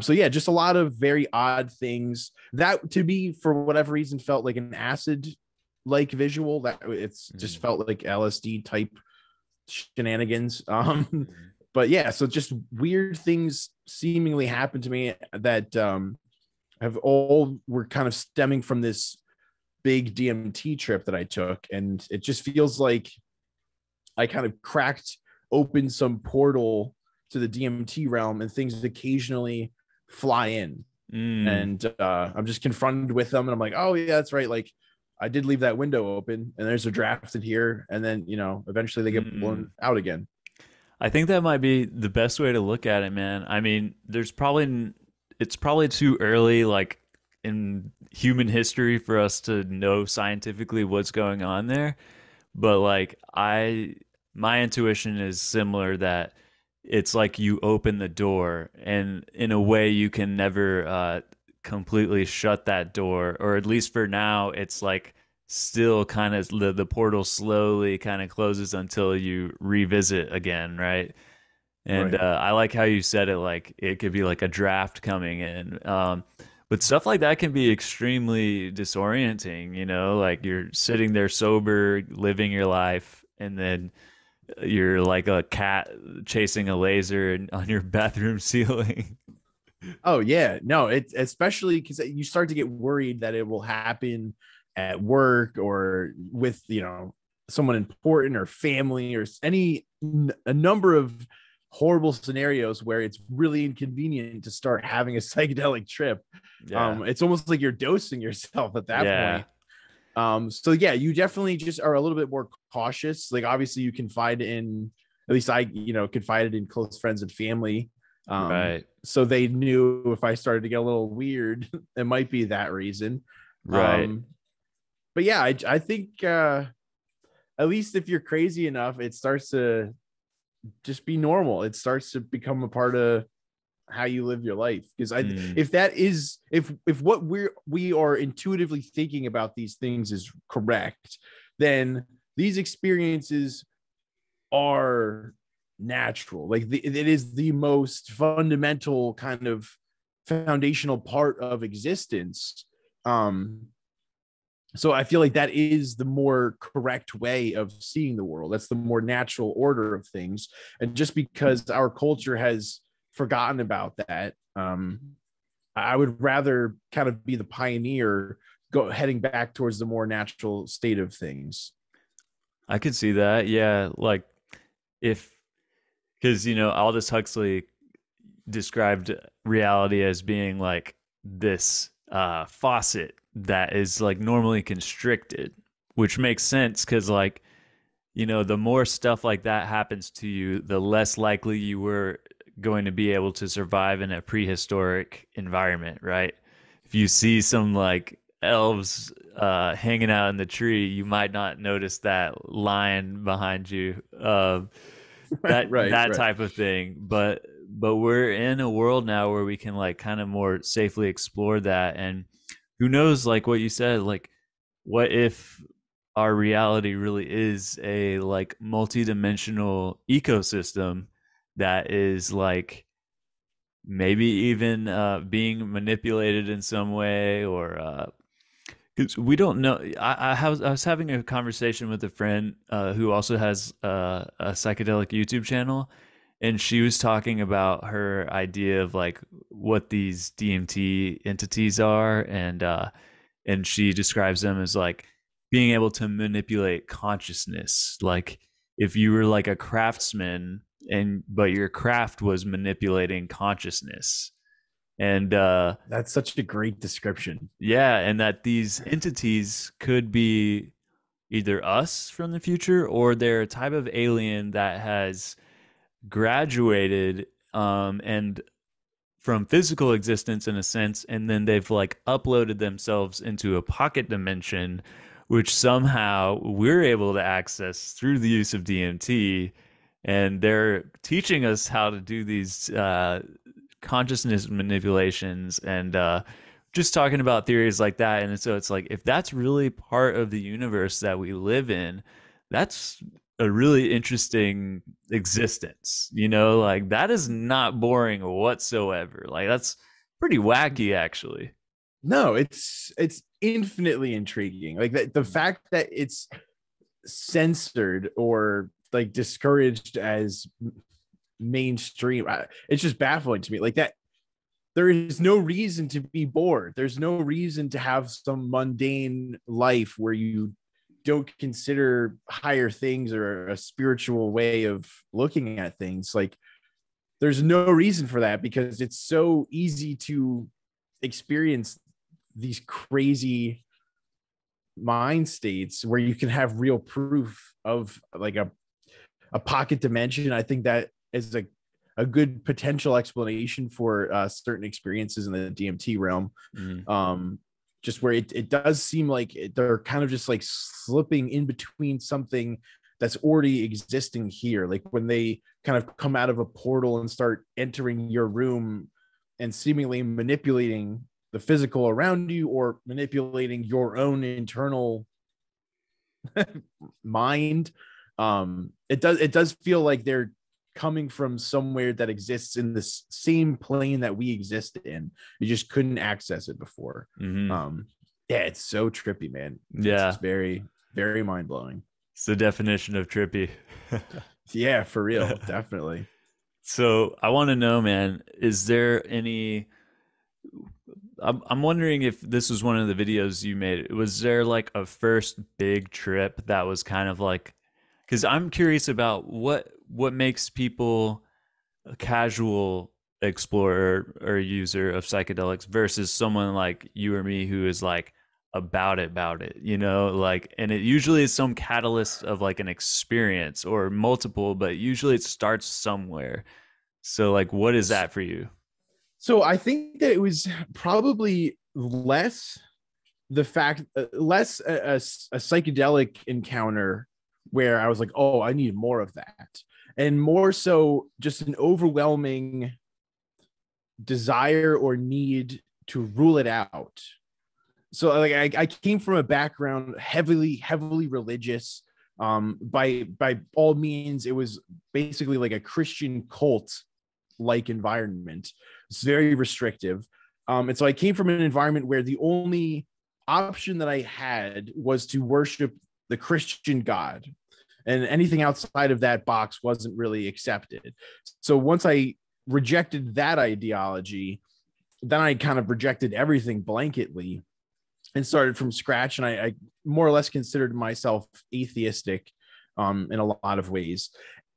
So yeah, just a lot of very odd things that, to me, for whatever reason, felt like an acid like visual. That it's just felt like LSD type shenanigans. But yeah, so just weird things seemingly happened to me that have all were kind of stemming from this big DMT trip that I took, and it just feels like I kind of cracked open some portal to the DMT realm, and things occasionally fly in, and I'm just confronted with them, and I'm like, oh yeah, that's right, like I did leave that window open, and there's a draft in here, and then eventually they get blown out again. I think that might be the best way to look at it, man. I mean, it's probably too early, like in human history, for us to know scientifically what's going on there. But like, my intuition is similar, that it's like you open the door, and in a way, you can never completely shut that door, or at least for now, it's like still kind of the portal slowly kind of closes until you revisit again, right? And Right. I like how you said it, like it could be like a draft coming in. But stuff like that can be extremely disorienting, like you're sitting there sober, living your life, and then you're like a cat chasing a laser on your bathroom ceiling. Oh yeah, no, it's especially because you start to get worried that it will happen at work or with someone important or family or a number of horrible scenarios where it's really inconvenient to start having a psychedelic trip. Yeah. It's almost like you're dosing yourself at that Yeah. point. So yeah, you definitely just are a little bit more cautious. Like, obviously you confide in, at least I confided in close friends and family. Right. So they knew if I started to get a little weird, it might be that reason. Right. But yeah, I think at least if you're crazy enough, it starts to just be normal. It starts to become a part of how you live your life. Because if what we are intuitively thinking about these things is correct, then these experiences are natural. Like it is the most fundamental kind of foundational part of existence. So I feel like that is the more correct way of seeing the world. That's the more natural order of things. And just because our culture has forgotten about that, I would rather kind of be the pioneer, heading back towards the more natural state of things. I could see that. Yeah. Like if, because, Aldous Huxley described reality as being like this faucet that is like normally constricted, which makes sense because like you know, the more stuff like that happens to you, the less likely you were going to be able to survive in a prehistoric environment, right? If you see some like elves hanging out in the tree, you might not notice that lion behind you. That Right. type of thing. But we're in a world now where we can like kind of more safely explore that. And who knows, like what you said, like what if our reality really is a like multi-dimensional ecosystem that is like maybe even being manipulated in some way, or because we don't know. I was having a conversation with a friend who also has a psychedelic YouTube channel, and she was talking about her idea of like what these DMT entities are, and she describes them as like being able to manipulate consciousness. Like if you were like a craftsman, and but your craft was manipulating consciousness, and That's such a great description. yeah, and that these entities could be either us from the future, or they're a type of alien that has graduated and from physical existence in a sense, and then they've like uploaded themselves into a pocket dimension, which somehow we're able to access through the use of DMT, and they're teaching us how to do these consciousness manipulations, and just talking about theories like that. And so it's like, if that's really part of the universe that we live in, that's a really interesting existence, you know, like that is not boring whatsoever. Like that's pretty wacky actually. No, it's infinitely intriguing. Like that, the fact that it's censored or like discouraged as mainstream, it's just baffling to me. Like that, there is no reason to be bored. There's no reason to have some mundane life where you don't consider higher things or a spiritual way of looking at things. Like there's no reason for that, because it's so easy to experience these crazy mind states where you can have real proof of like a pocket dimension. I think that is a good potential explanation for certain experiences in the DMT realm. Mm. Just where it does seem like they're kind of just like slipping in between something that's already existing here. Like when they kind of come out of a portal and start entering your room and seemingly manipulating the physical around you, or manipulating your own internal mind. It does feel like they're coming from somewhere that exists in this same plane that we exist in. You just couldn't access it before. Mm-hmm. Yeah, it's so trippy, man. Yeah, It's very, very mind-blowing. it's the definition of trippy. Yeah, for real. Definitely. So I want to know, man, is there any, I'm wondering if this was one of the videos you made. Was there like a first big trip that was kind of like, because I'm curious about what makes people a casual explorer or user of psychedelics versus someone like you or me who is like about it, you know, like, and it usually is some catalyst of like an experience or multiple, but usually it starts somewhere. So like, what is that for you? So I think that it was probably less the fact, less a psychedelic encounter where I was like, oh, I need more of that. And more so just an overwhelming desire or need to rule it out. So like I came from a background heavily religious. By all means, it was basically like a Christian cult like environment. It's very restrictive. And so I came from an environment where the only option that I had was to worship the Christian God, and anything outside of that box wasn't really accepted. So once I rejected that ideology, then I kind of rejected everything blanketly and started from scratch. And I more or less considered myself atheistic in a lot of ways,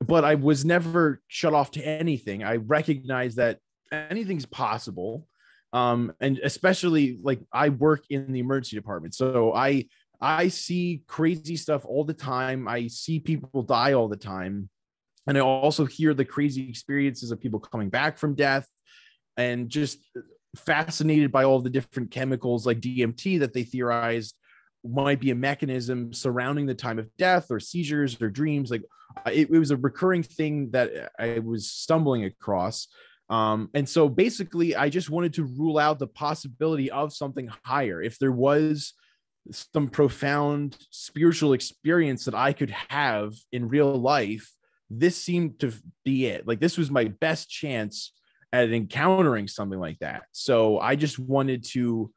but I was never shut off to anything. I recognized that anything's possible. And especially like I work in the emergency department. So I see crazy stuff all the time. I see people die all the time. And I also hear the crazy experiences of people coming back from death, and just fascinated by all the different chemicals like DMT that they theorized might be a mechanism surrounding the time of death or seizures or dreams. Like it was a recurring thing that I was stumbling across. And so basically, I just wanted to rule out the possibility of something higher. If there was some profound spiritual experience that I could have in real life, this seemed to be it. Like this was my best chance at encountering something like that. So I just wanted to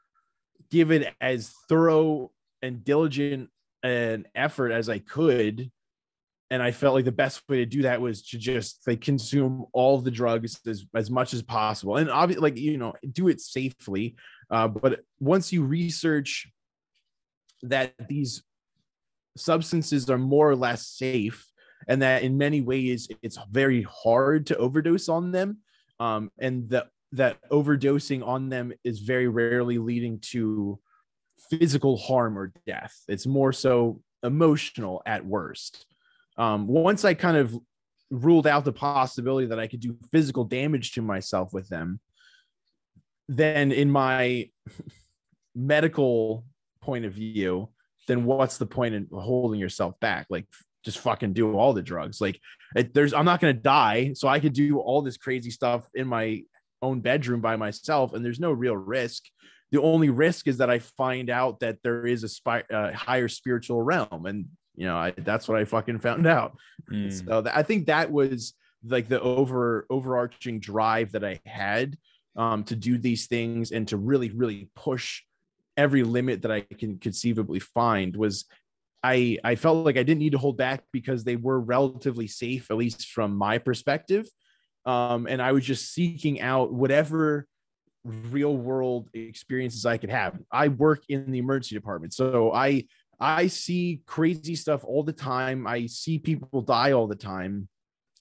give it as thorough and diligent an effort as I could. And I felt like the best way to do that was to just like consume all the drugs as much as possible. And obviously, like, you know, do it safely. But once you research that these substances are more or less safe, and that in many ways it's very hard to overdose on them, and that overdosing on them is very rarely leading to physical harm or death. It's more so emotional at worst. Once I kind of ruled out the possibility that I could do physical damage to myself with them, then in my medical point of view, then what's the point in holding yourself back? Like, just fucking do all the drugs. Like, I'm not going to die, so I could do all this crazy stuff in my own bedroom by myself, and there's no real risk. The only risk is that I find out that there is a higher spiritual realm, and you know, that's what I fucking found out. So I think that was like the overarching drive that I had, to do these things and to really, really push every limit that I can conceivably find. Was I felt like I didn't need to hold back because they were relatively safe, at least from my perspective. And I was just seeking out whatever real world experiences I could have. I work in the emergency department, so I see crazy stuff all the time. I see people die all the time.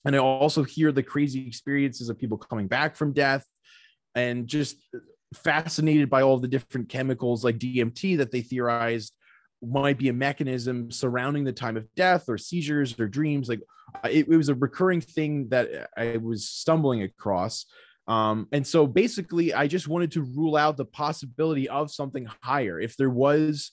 And I also hear the crazy experiences of people coming back from death, and just fascinated by all the different chemicals like DMT that they theorized might be a mechanism surrounding the time of death or seizures or dreams. Like it was a recurring thing that I was stumbling across. And so basically, I just wanted to rule out the possibility of something higher. If there was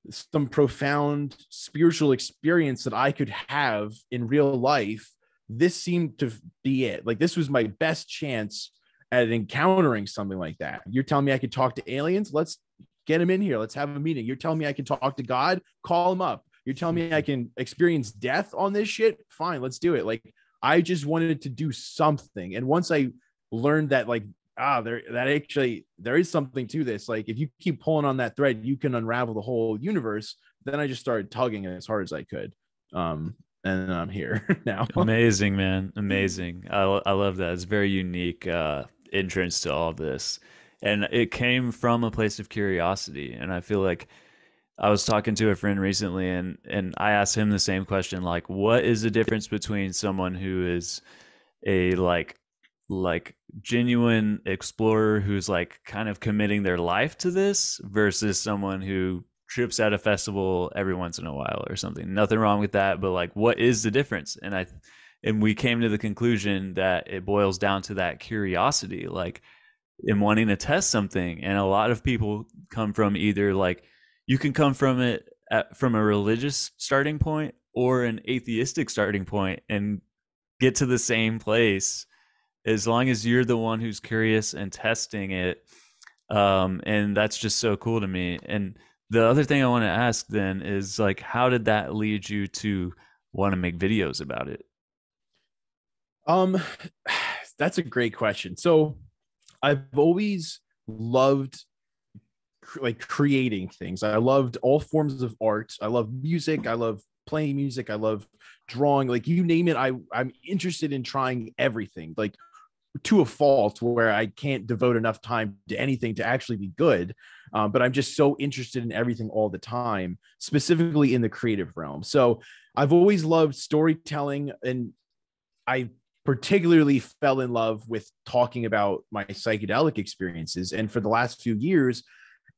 some profound spiritual experience that I could have in real life, this seemed to be it. Like this was my best chance at encountering something like that. You're telling me I could talk to aliens? Let's get them in here. Let's have a meeting. You're telling me I can talk to God? Call him up. You're telling me I can experience death on this shit? Fine, let's do it. Like I just wanted to do something. And once I learned that, like, there is something to this. Like if you keep pulling on that thread, you can unravel the whole universe. Then I just started tugging as hard as I could. And I'm here now. Amazing, man. Amazing. I love that. It's very unique entrance to all of this. And it came from a place of curiosity. And I feel like I was talking to a friend recently, and I asked him the same question, like, what is the difference between someone who is a like genuine explorer who's like kind of committing their life to this versus someone who trips at a festival every once in a while or something? Nothing wrong with that, but like, what is the difference? And we came to the conclusion that it boils down to that curiosity, like in wanting to test something. And a lot of people come from either, like, you can come from it from a religious starting point or an atheistic starting point and get to the same place, as long as you're the one who's curious and testing it. And that's just so cool to me. And the other thing I want to ask then is, like, how did that lead you to want to make videos about it? That's a great question. So I've always loved like creating things. I loved all forms of art. I love music. I love playing music. I love drawing. Like you name it, I'm interested in trying everything, like to a fault where I can't devote enough time to anything to actually be good. But I'm just so interested in everything all the time, specifically in the creative realm. So I've always loved storytelling, and I particularly fell in love with talking about my psychedelic experiences. And for the last few years,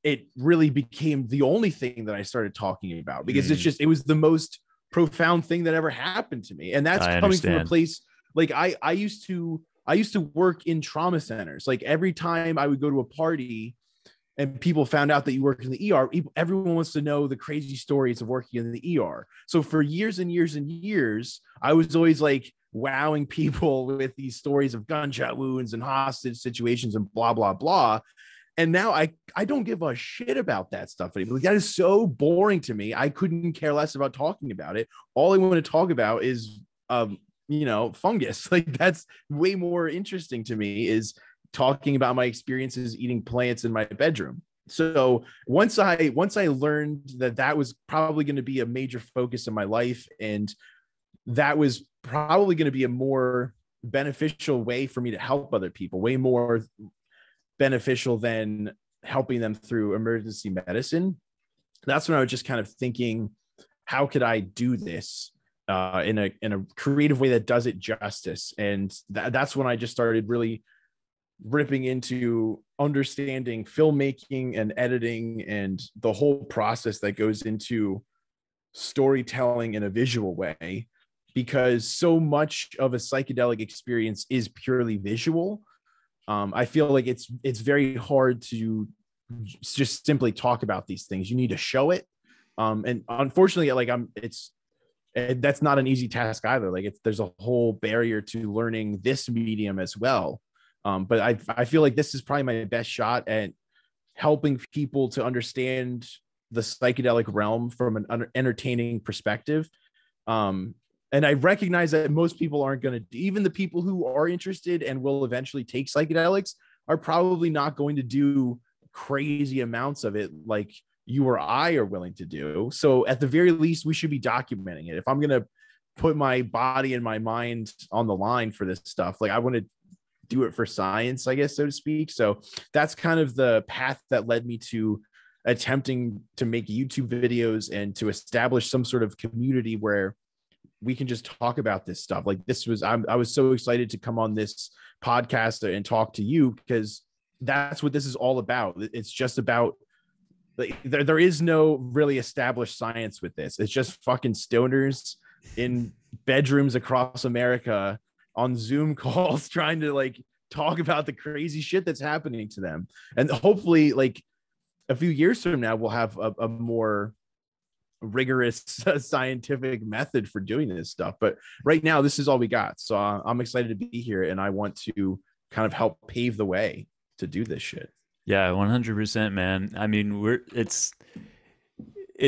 it really became the only thing that I started talking about, because Mm, it was the most profound thing that ever happened to me. And that's I coming from a understand. place like I used to work in trauma centers. Like every time I would go to a party and people found out that you work in the ER, everyone wants to know the crazy stories of working in the ER. So for years and years and years, I was always like wowing people with these stories of gunshot wounds and hostage situations and blah, blah, blah. And now I don't give a shit about that stuff anymore. Like, that is so boring to me. I couldn't care less about talking about it. All I want to talk about is fungus. Like, that's way more interesting to me, is talking about my experiences eating plants in my bedroom. So once I learned that that was probably going to be a major focus in my life, and that was probably going to be a more beneficial way for me to help other people, way more beneficial than helping them through emergency medicine, that's when I was just kind of thinking, how could I do this in a creative way that does it justice? And that's when I just started really ripping into understanding filmmaking and editing and the whole process that goes into storytelling in a visual way, because so much of a psychedelic experience is purely visual. I feel like it's very hard to just simply talk about these things. You need to show it, and unfortunately, like that's not an easy task either. Like there's a whole barrier to learning this medium as well. But I feel like this is probably my best shot at helping people to understand the psychedelic realm from an entertaining perspective. And I recognize that most people aren't going to, even the people who are interested and will eventually take psychedelics, are probably not going to do crazy amounts of it like you or I are willing to do. So at the very least, we should be documenting it. If I'm going to put my body and my mind on the line for this stuff, like I want to do it for science, I guess, so to speak. So that's kind of the path that led me to attempting to make YouTube videos and to establish some sort of community where we can just talk about this stuff. Like I was so excited to come on this podcast and talk to you, because that's what this is all about. It's just about, like, there is no really established science with this. It's just fucking stoners in bedrooms across America on Zoom calls trying to like talk about the crazy shit that's happening to them. And hopefully, like a few years from now, we'll have a more rigorous scientific method for doing this stuff. But right now, this is all we got. So I'm excited to be here, and I want to kind of help pave the way to do this shit. Yeah, 100%, man. I mean, it's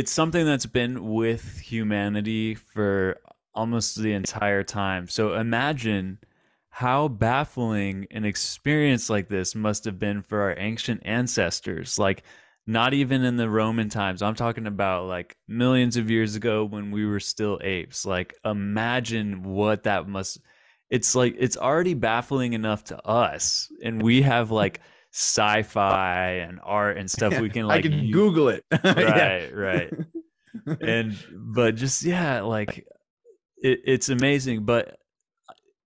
something that's been with humanity for almost the entire time. So imagine how baffling an experience like this must have been for our ancient ancestors. Like, not even in the Roman times. I'm talking about like millions of years ago when we were still apes. Like, imagine what that must. It's like it's already baffling enough to us, and we have like sci-fi and art and stuff we can I like can Google it. Yeah. right, right. And but just yeah, like it's amazing, but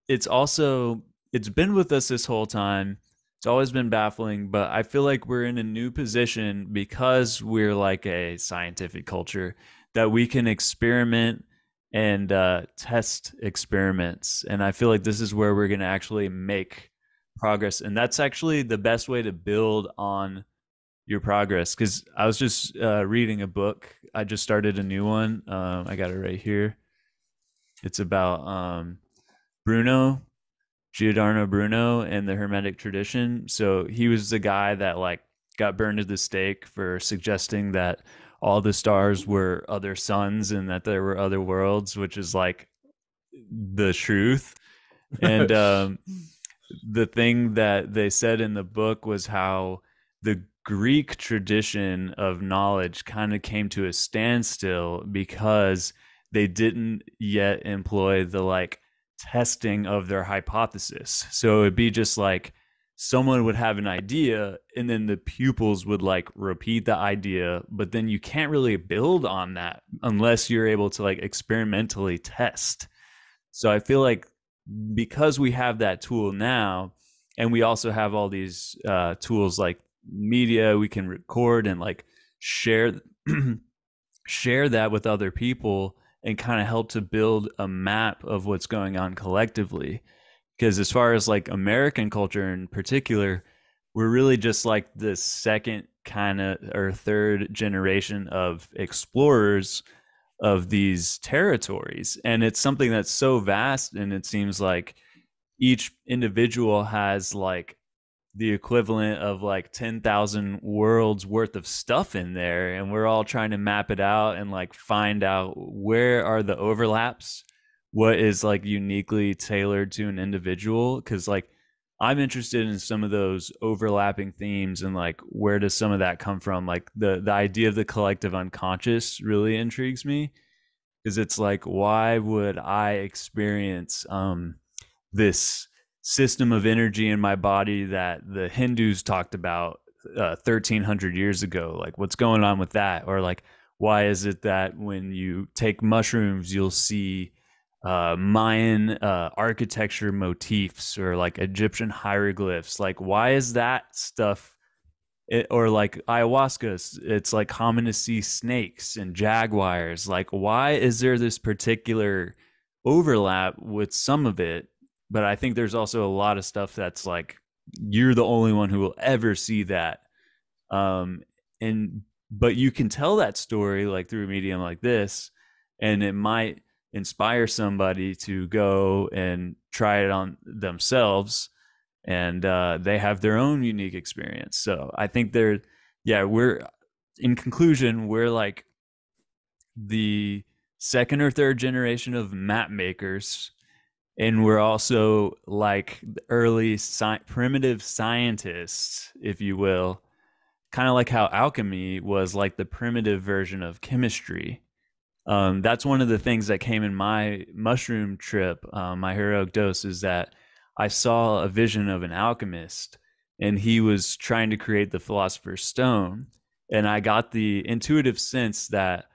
it's also it's been with us this whole time. It's always been baffling, but I feel like we're in a new position because we're like a scientific culture that we can experiment and test experiments. And I feel like this is where we're going to actually make progress. And that's actually the best way to build on your progress. Because I was just reading a book. I just started a new one. I got it right here. It's about Bruno Giordano Bruno and the Hermetic tradition. So he was the guy that like got burned at the stake for suggesting that all the stars were other suns and that there were other worlds, which is like the truth. And the thing that they said in the book was how the Greek tradition of knowledge kind of came to a standstill because they didn't yet employ the like testing of their hypothesis. So it'd be just like someone would have an idea and then the pupils would like repeat the idea, but then you can't really build on that unless you're able to like experimentally test. So I feel like because we have that tool now, and we also have all these tools like media, we can record and like share share that with other people and kind of help to build a map of what's going on collectively. Because as far as like American culture in particular, we're really just like the second kind of or third generation of explorers of these territories. And it's something that's so vast, and it seems like each individual has like the equivalent of like 10,000 worlds worth of stuff in there, and we're all trying to map it out and like find out where are the overlaps, what is like uniquely tailored to an individual. Because like I'm interested in some of those overlapping themes, and like where does some of that come from. Like the idea of the collective unconscious really intrigues me, because it's like, why would I experience this system of energy in my body that the Hindus talked about 1300 years ago? Like, what's going on with that? Or like, why is it that when you take mushrooms, you'll see Mayan architecture motifs or like Egyptian hieroglyphs? Like, why is that stuff? Or like ayahuasca, it's like common to see snakes and jaguars. Like, why is there this particular overlap with some of it? But I think there's also a lot of stuff that's like you're the only one who will ever see that. And but you can tell that story like through a medium like this, and it might inspire somebody to go and try it on themselves, and they have their own unique experience. So I think they're, yeah, we're, in conclusion, we're like the second or third generation of map makers, and we're also like the early primitive scientists, if you will, kind of like how alchemy was like the primitive version of chemistry. That's one of the things that came in my mushroom trip, my heroic dose, is that I saw a vision of an alchemist, and he was trying to create the philosopher's stone. And I got the intuitive sense that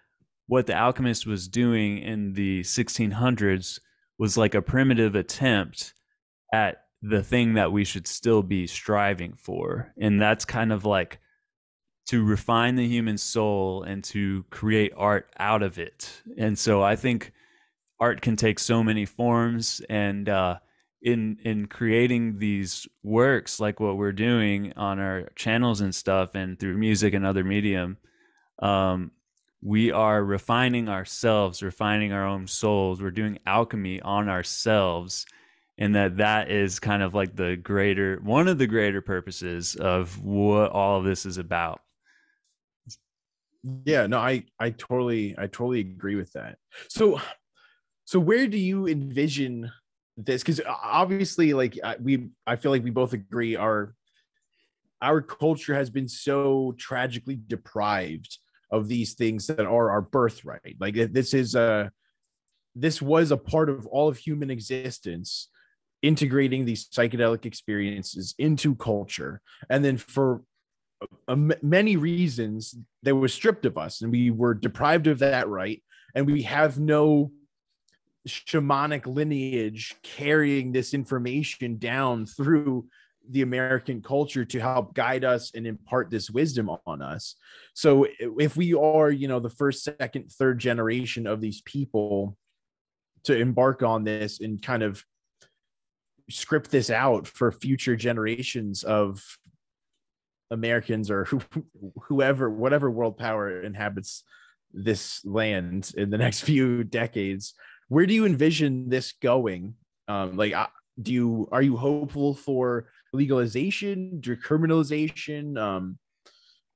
what the alchemist was doing in the 1600s was like a primitive attempt at the thing that we should still be striving for. And that's kind of like to refine the human soul and to create art out of it. And so I think art can take so many forms, and in creating these works like what we're doing on our channels and stuff, and through music and other medium, we are refining ourselves, refining our own souls. We're doing alchemy on ourselves, and that is kind of like the greater, one of the greater purposes of what all of this is about. Yeah, no, I totally agree with that. So where do you envision this? Because obviously, like I feel like we both agree our culture has been so tragically deprived of these things that are our birthright. Like this was a part of all of human existence, integrating these psychedelic experiences into culture, and then for many reasons they were stripped of us, and we were deprived of that right, and we have no shamanic lineage carrying this information down through the American culture to help guide us and impart this wisdom on us. So if we are, the first, second, third generation of these people to embark on this and kind of script this out for future generations of Americans, or whatever world power inhabits this land in the next few decades, where do you envision this going? Are you hopeful for legalization, decriminalization,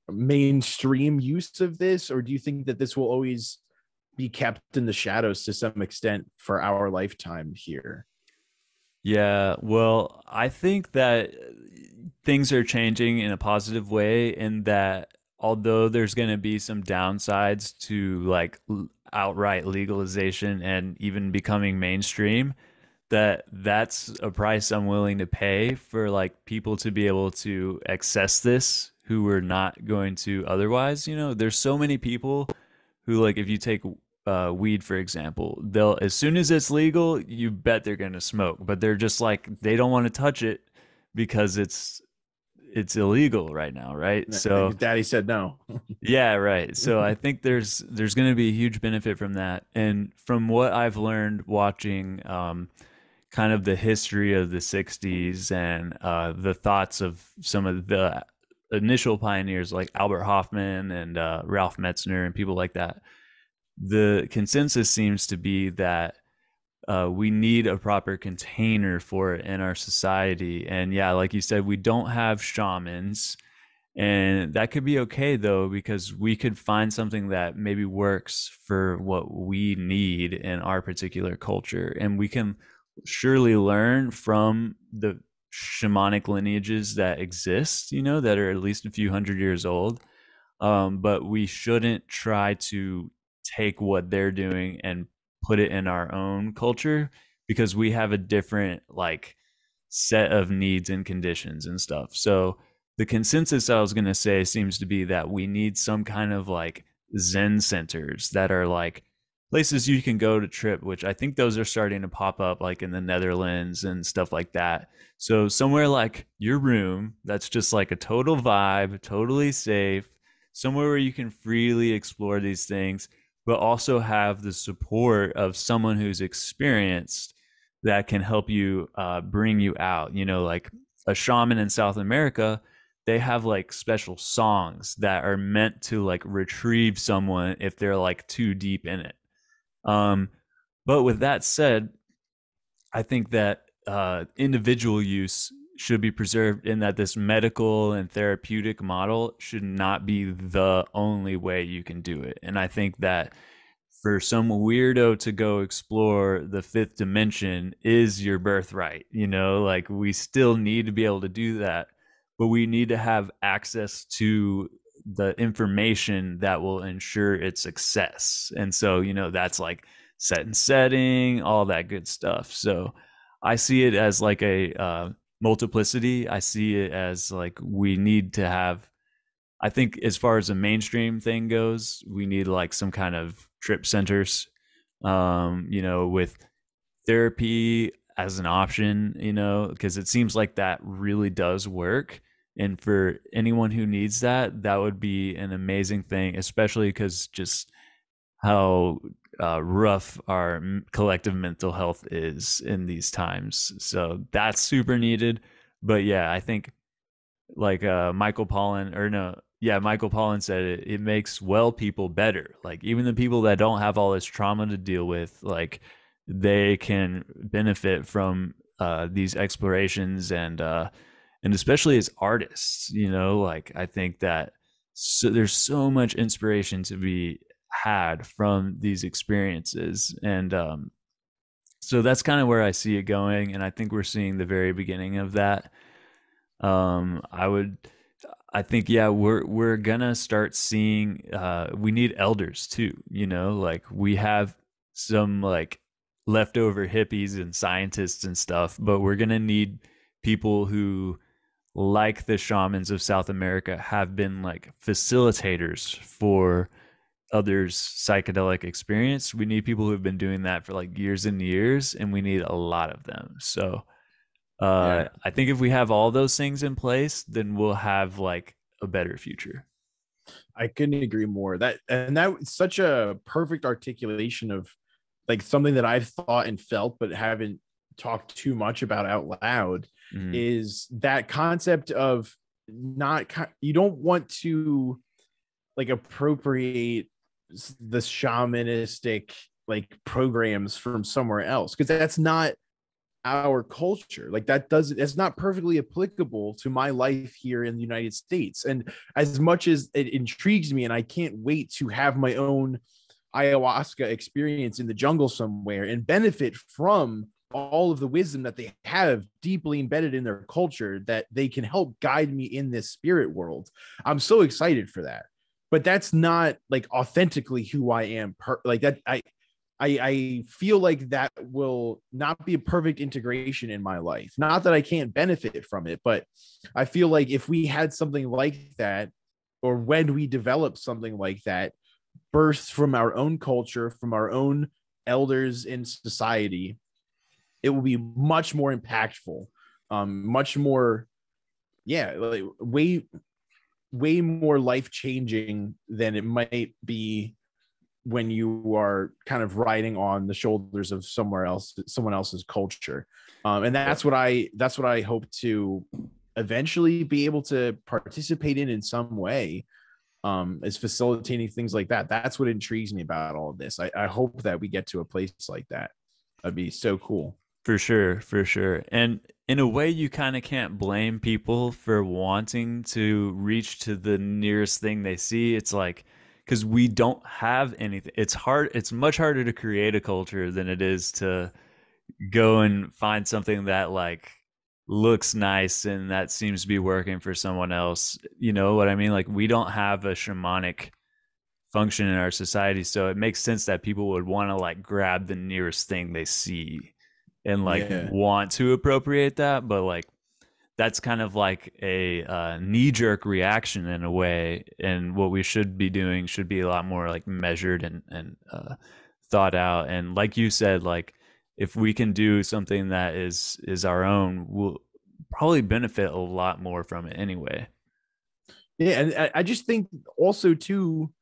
mainstream use of this, or do you think that this will always be kept in the shadows to some extent for our lifetime here? Yeah, well, I think that things are changing in a positive way, in that although there's going to be some downsides to like outright legalization and even becoming mainstream, that's a price I'm willing to pay for like people to be able to access this who were not going to otherwise. There's so many people who, like, if you take weed for example, they'll, as soon as it's legal, you bet they're going to smoke, but they're just like, they don't want to touch it because it's illegal right now, right? So Daddy said no. yeah, right. So I think there's going to be a huge benefit from that. And from what I've learned watching kind of the history of the 60s and the thoughts of some of the initial pioneers like Albert Hoffman and Ralph Metzner and people like that, the consensus seems to be that we need a proper container for it in our society. And yeah, like you said, we don't have shamans. And that could be okay though, because we could find something that maybe works for what we need in our particular culture. And we can surely learn from the shamanic lineages that exist, you know, that are at least a few hundred years old. But we shouldn't try to take what they're doing and put it in our own culture, because we have a different like set of needs and conditions and stuff. So the consensus I was going to say seems to be that we need some kind of like Zen centers that are like places you can go to trip, which I think those are starting to pop up like in the Netherlands and stuff like that. So somewhere like your room, that's just like a total vibe, totally safe, somewhere where you can freely explore these things, but also have the support of someone who's experienced that can help you bring you out. You know, like a shaman in South America, they have like special songs that are meant to like retrieve someone if they're like too deep in it. Um, but with that said, I think that individual use should be preserved, in that this medical and therapeutic model should not be the only way you can do it. And I think that for some weirdo to go explore the fifth dimension is your birthright. You know, like we still need to be able to do that, but we need to have access to the information that will ensure its success. And so, you know, that's like set and setting, all that good stuff. So I see it as like a multiplicity. I see it as like we need to have, I think as far as the mainstream thing goes, we need like some kind of trip centers, you know, with therapy as an option, you know, because it seems like that really does work. And for anyone who needs that, that would be an amazing thing, especially because just how rough our collective mental health is in these times. So that's super needed. But yeah, I think like Michael Pollan, or no, yeah, Michael Pollan said it makes well people better. Like even the people that don't have all this trauma to deal with, like they can benefit from these explorations, and especially as artists, you know, like I think that there's so much inspiration to be had from these experiences. And so that's kind of where I see it going. And I think we're seeing the very beginning of that. I would, I think, yeah, we're gonna start seeing. We need elders too. You know, like we have some like leftover hippies and scientists and stuff, but we're gonna need people who, like the shamans of South America, have been like facilitators for others' psychedelic experience. We need people who have been doing that for like years and years, and we need a lot of them. So Yeah, I think if we have all those things in place, then we'll have like a better future. I couldn't agree more. That such a perfect articulation of like something that I've thought and felt but haven't talked too much about out loud, Mm. is that concept of not, you don't want to like appropriate the shamanistic like programs from somewhere else, because that's not our culture. Like that doesn't, it's not perfectly applicable to my life here in the United States. And as much as it intrigues me and I can't wait to have my own ayahuasca experience in the jungle somewhere and benefit from all of the wisdom that they have deeply embedded in their culture, that they can help guide me in this spirit world, I'm so excited for that. But that's not like authentically who I am. Like that, I feel like that will not be a perfect integration in my life. Not that I can't benefit from it, but I feel like if we had something like that, or when we develop something like that, birthed from our own culture, from our own elders in society, it will be much more impactful, much more yeah, like way more life changing than it might be when you are kind of riding on the shoulders of someone else's culture. And that's what I hope to eventually be able to participate in some way, is facilitating things like that. That's what intrigues me about all of this. I hope that we get to a place like that. That'd be so cool. For sure, for sure. And in a way, you kind of can't blame people for wanting to reach to the nearest thing they see. It's like, because we don't have anything. It's hard. It's much harder to create a culture than it is to go and find something that like looks nice and that seems to be working for someone else. You know what I mean? Like, we don't have a shamanic function in our society, so it makes sense that people would want to like grab the nearest thing they see and like Yeah. want to appropriate that. But like, that's kind of like a knee-jerk reaction in a way, and what we should be doing should be a lot more like measured and thought out. And like you said, like, if we can do something that is our own, we'll probably benefit a lot more from it anyway. Yeah. And I just think also too,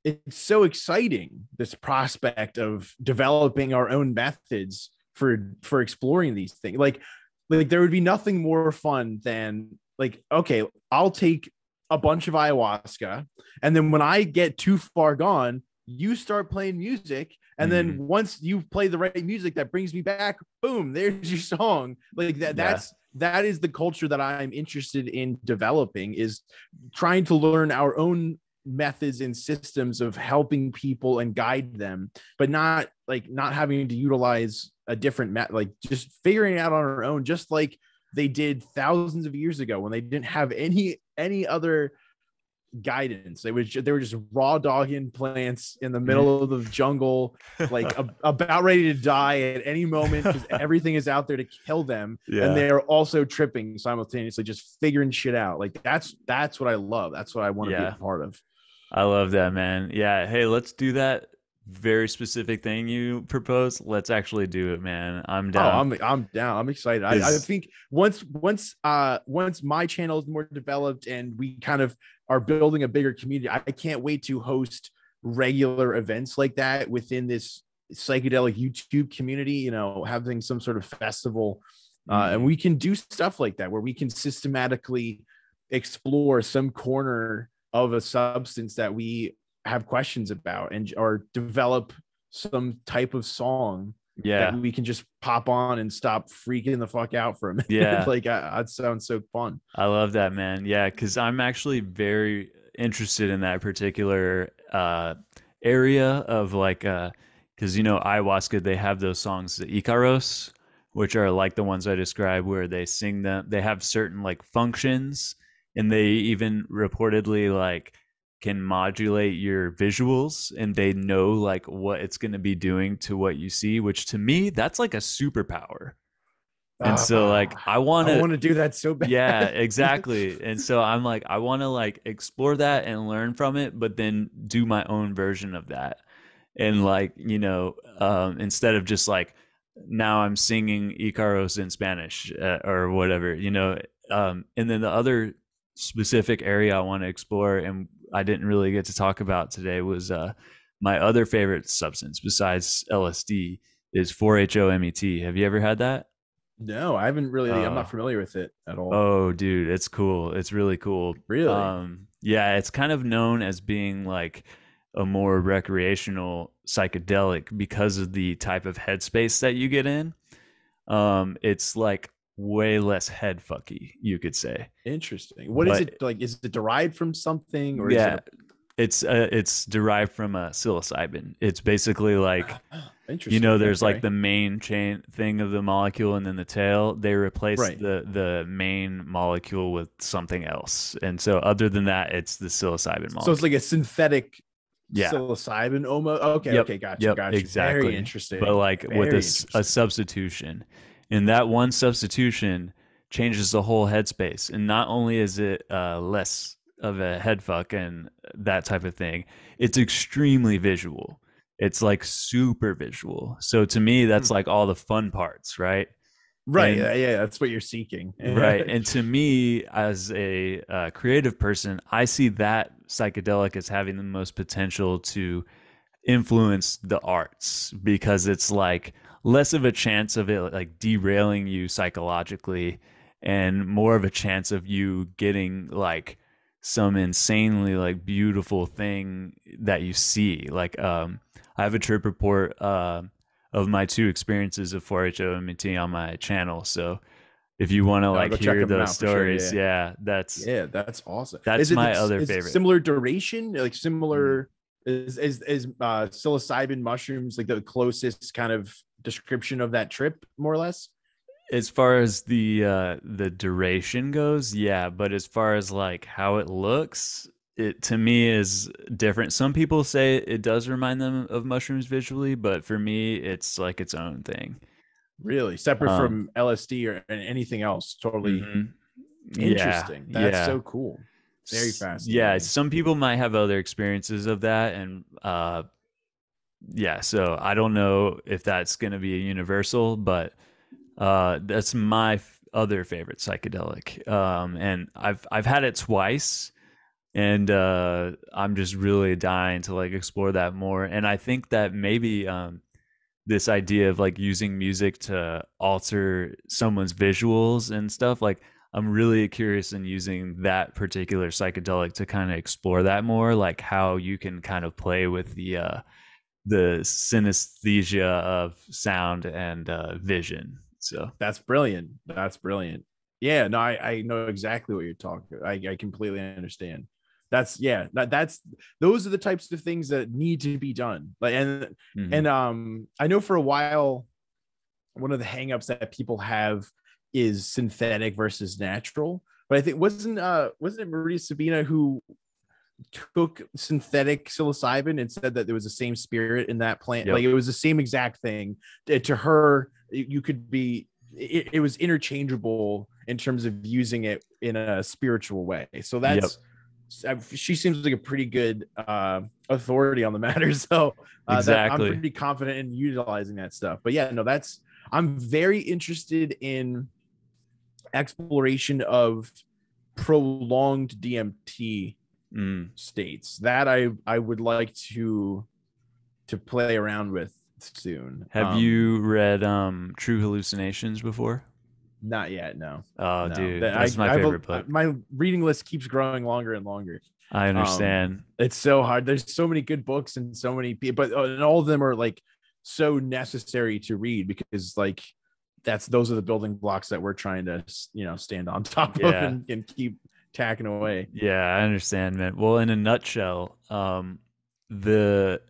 it's so exciting, this prospect of developing our own methods for exploring these things. Like there would be nothing more fun than, like, okay, I'll take a bunch of ayahuasca, and then when I get too far gone, you start playing music, and then once you play the right music that brings me back, boom, there's your song. Like that. Yeah. That is the culture that I'm interested in developing, is trying to learn our own methods and systems of helping people and guide them, but not having to utilize a different like just figuring it out on our own, just like they did thousands of years ago when they didn't have any other guidance. They were just raw dogging plants in the middle of the jungle, like about ready to die at any moment because everything is out there to kill them. Yeah. And they're also tripping simultaneously, just figuring shit out. Like that's what I love. That's what I want to be a part of. I love that, man. Yeah. Hey, let's do that very specific thing you propose. Let's actually do it, man. I'm down. Oh, I'm down. I'm excited. I think once my channel is more developed and we kind of are building a bigger community, I can't wait to host regular events like that within this psychedelic YouTube community, you know, having some sort of festival. And we can do stuff like that where we can systematically explore some corner of a substance that we have questions about, and or develop some type of song that we can just pop on and stop freaking the fuck out for a minute. Yeah. Like that sounds so fun. I love that, man. Yeah, because I'm actually very interested in that particular area of like, because you know, ayahuasca, they have those songs, the Icaros, which are like the ones I described, where they sing them. They have certain like functions, and they even reportedly like can modulate your visuals, and they know like what it's going to be doing to what you see, which to me, that's like a superpower. And so like I want to do that so bad. Yeah, exactly. And so I'm like, I want to like explore that and learn from it, but then do my own version of that. And like, you know, instead of just like, now I'm singing Icaros in Spanish or whatever, you know. And then the other specific area I want to explore, and I didn't really get to talk about today, was my other favorite substance besides LSD is 4-HOMET. Have you ever had that? No, I haven't really. I'm not familiar with it at all. Oh, dude, it's cool. It's really cool. Really? Yeah, it's kind of known as being like a more recreational psychedelic because of the type of headspace that you get in. It's like way less head fucky, you could say. Interesting. What is it like? Is it derived from something, or yeah, it's derived from a psilocybin. It's basically like, you know, there's like the main chain thing of the molecule, and then the tail. They replace the main molecule with something else, and so other than that, it's the psilocybin molecule. So it's like a synthetic psilocybin almost. Okay, okay, gotcha. Exactly. Very interesting. But like with a substitution, and that one substitution changes the whole headspace, and not only is it less of a head fuck and that type of thing, it's extremely visual. It's like super visual. So to me, that's like all the fun parts, right? Right. Yeah, that's what you're seeking. Right. And to me, as a creative person, I see that psychedelic as having the most potential to influence the arts, because it's like less of a chance of it like derailing you psychologically, and more of a chance of you getting like some insanely like beautiful thing that you see. Like I have a trip report of my two experiences of 4-HOMT on my channel. So if you want to I'll like go check hear them those out for sure. stories, Yeah. yeah, Yeah, that's awesome. that's my other Is it favorite. similar duration? Like Mm. similar is psilocybin mushrooms like the closest kind of description of that trip, more or less? As far as the duration goes, yeah, but as far as like how it looks, it to me is different. Some people say it does remind them of mushrooms visually, but for me, it's like its own thing. Really separate Um, from LSD or anything else. Totally mhm. Yeah, interesting. That's yeah, so cool. Very yeah. fascinating. Some people might have other experiences of that, and yeah. So I don't know if that's going to be a universal, but that's my other favorite psychedelic. And I've had it twice, and I'm just really dying to like explore that more. And I think that maybe this idea of like using music to alter someone's visuals and stuff, like I'm really curious in using that particular psychedelic to kind of explore that more, like how you can kind of play with the synesthesia of sound and vision. So That's brilliant. That's brilliant. Yeah, no, I know exactly what you're talking. I completely understand. That's yeah, that's those are the types of things that need to be done. Like mhm. and I know for a while one of the hangups that people have is synthetic versus natural. But I think wasn't it Maria Sabina who took synthetic psilocybin and said that there was the same spirit in that plant? Yep. Like it was the same exact thing. To her, you could be it was interchangeable in terms of using it in a spiritual way. So Yep. that's she seems like a pretty good authority on the matter. So that I'm Exactly. pretty confident in utilizing that stuff. But yeah, no, that's I'm very interested in exploration of prolonged DMT Mm. states that I would like to play around with soon. Have you read True Hallucinations before? Not yet, no. Oh, No, dude, that that's my I have favorite book. my reading list keeps growing longer and longer. I um understand. it's so hard. There's so many good books and so many people, but and all of them are like so necessary to read because like those are the building blocks that we're trying to stand on top of Yeah. and keep tacking away. Yeah, I understand, man. Well, in a nutshell, the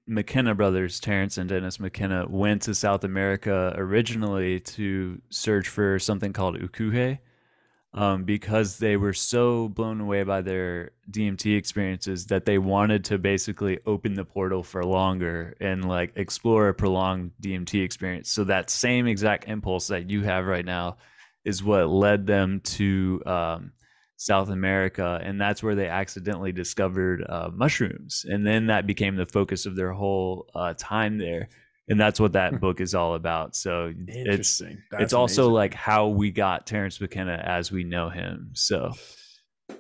McKenna brothers, Terence and Dennis McKenna, went to South America originally to search for something called ukuhe, because they were so blown away by their DMT experiences that they wanted to basically open the portal for longer and like explore a prolonged DMT experience. So that same exact impulse that you have right now is what led them to South America, and that's where they accidentally discovered mushrooms, and then that became the focus of their whole time there, and that's what that book is all about. So Interesting. it's That's also amazing. like how we got Terence McKenna as we know him. So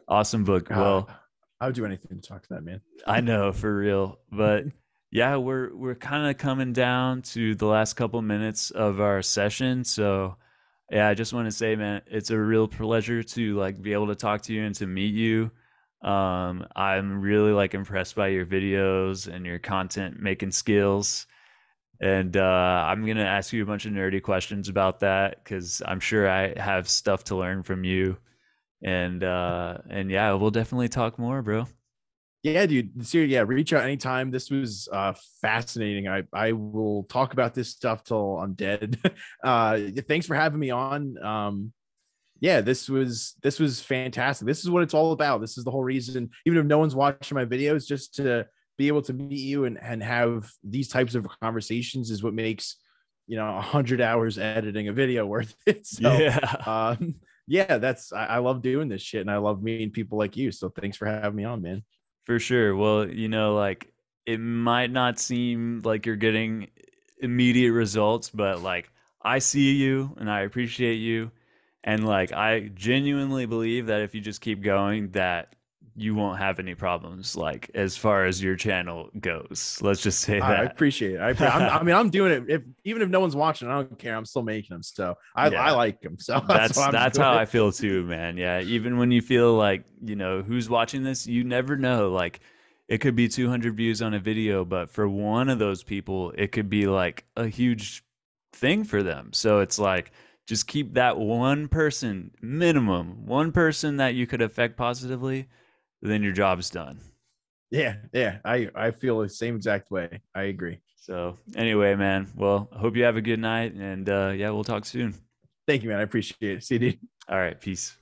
awesome book. God, Well, I would do anything to talk to that man. I know for real, but yeah, we're kind of coming down to the last couple minutes of our session. So yeah, I just want to say, man, it's a real pleasure to like be able to talk to you and to meet you. I'm really like impressed by your videos and your content making skills. And I'm gonna ask you a bunch of nerdy questions about that because I'm sure I have stuff to learn from you. And yeah, we'll definitely talk more, bro. Yeah, dude. Seriously, yeah, reach out anytime. This was fascinating. I will talk about this stuff till I'm dead. Thanks for having me on. Yeah, this was fantastic. This is what it's all about. This is the whole reason, even if no one's watching my videos, just to be able to meet you and have these types of conversations is what makes 100 hours editing a video worth it. So Yeah. yeah, I love doing this shit and I love meeting people like you. So thanks for having me on, man. For sure. Well, like it might not seem like you're getting immediate results, but like I see you and I appreciate you. And like, I genuinely believe that if you just keep going, that you won't have any problems, like as far as your channel goes. Let's just say I that. appreciate it. I mean, I'm doing it. If even if no one's watching, I don't care. I'm still making them. So I Yeah. like them. So that's why I'm That's doing how it. I feel too, man. Yeah, even when you feel like, who's watching this, you never know. Like it could be 200 views on a video, but for one of those people, it could be like a huge thing for them. So it's like just keep that one person, minimum, one person that you could affect positively, then your job's done. Yeah, yeah. I feel the same exact way. I agree. So, anyway, man, well, I hope you have a good night and yeah, we'll talk soon. Thank you, man. I appreciate it. See you, dude. All right, peace.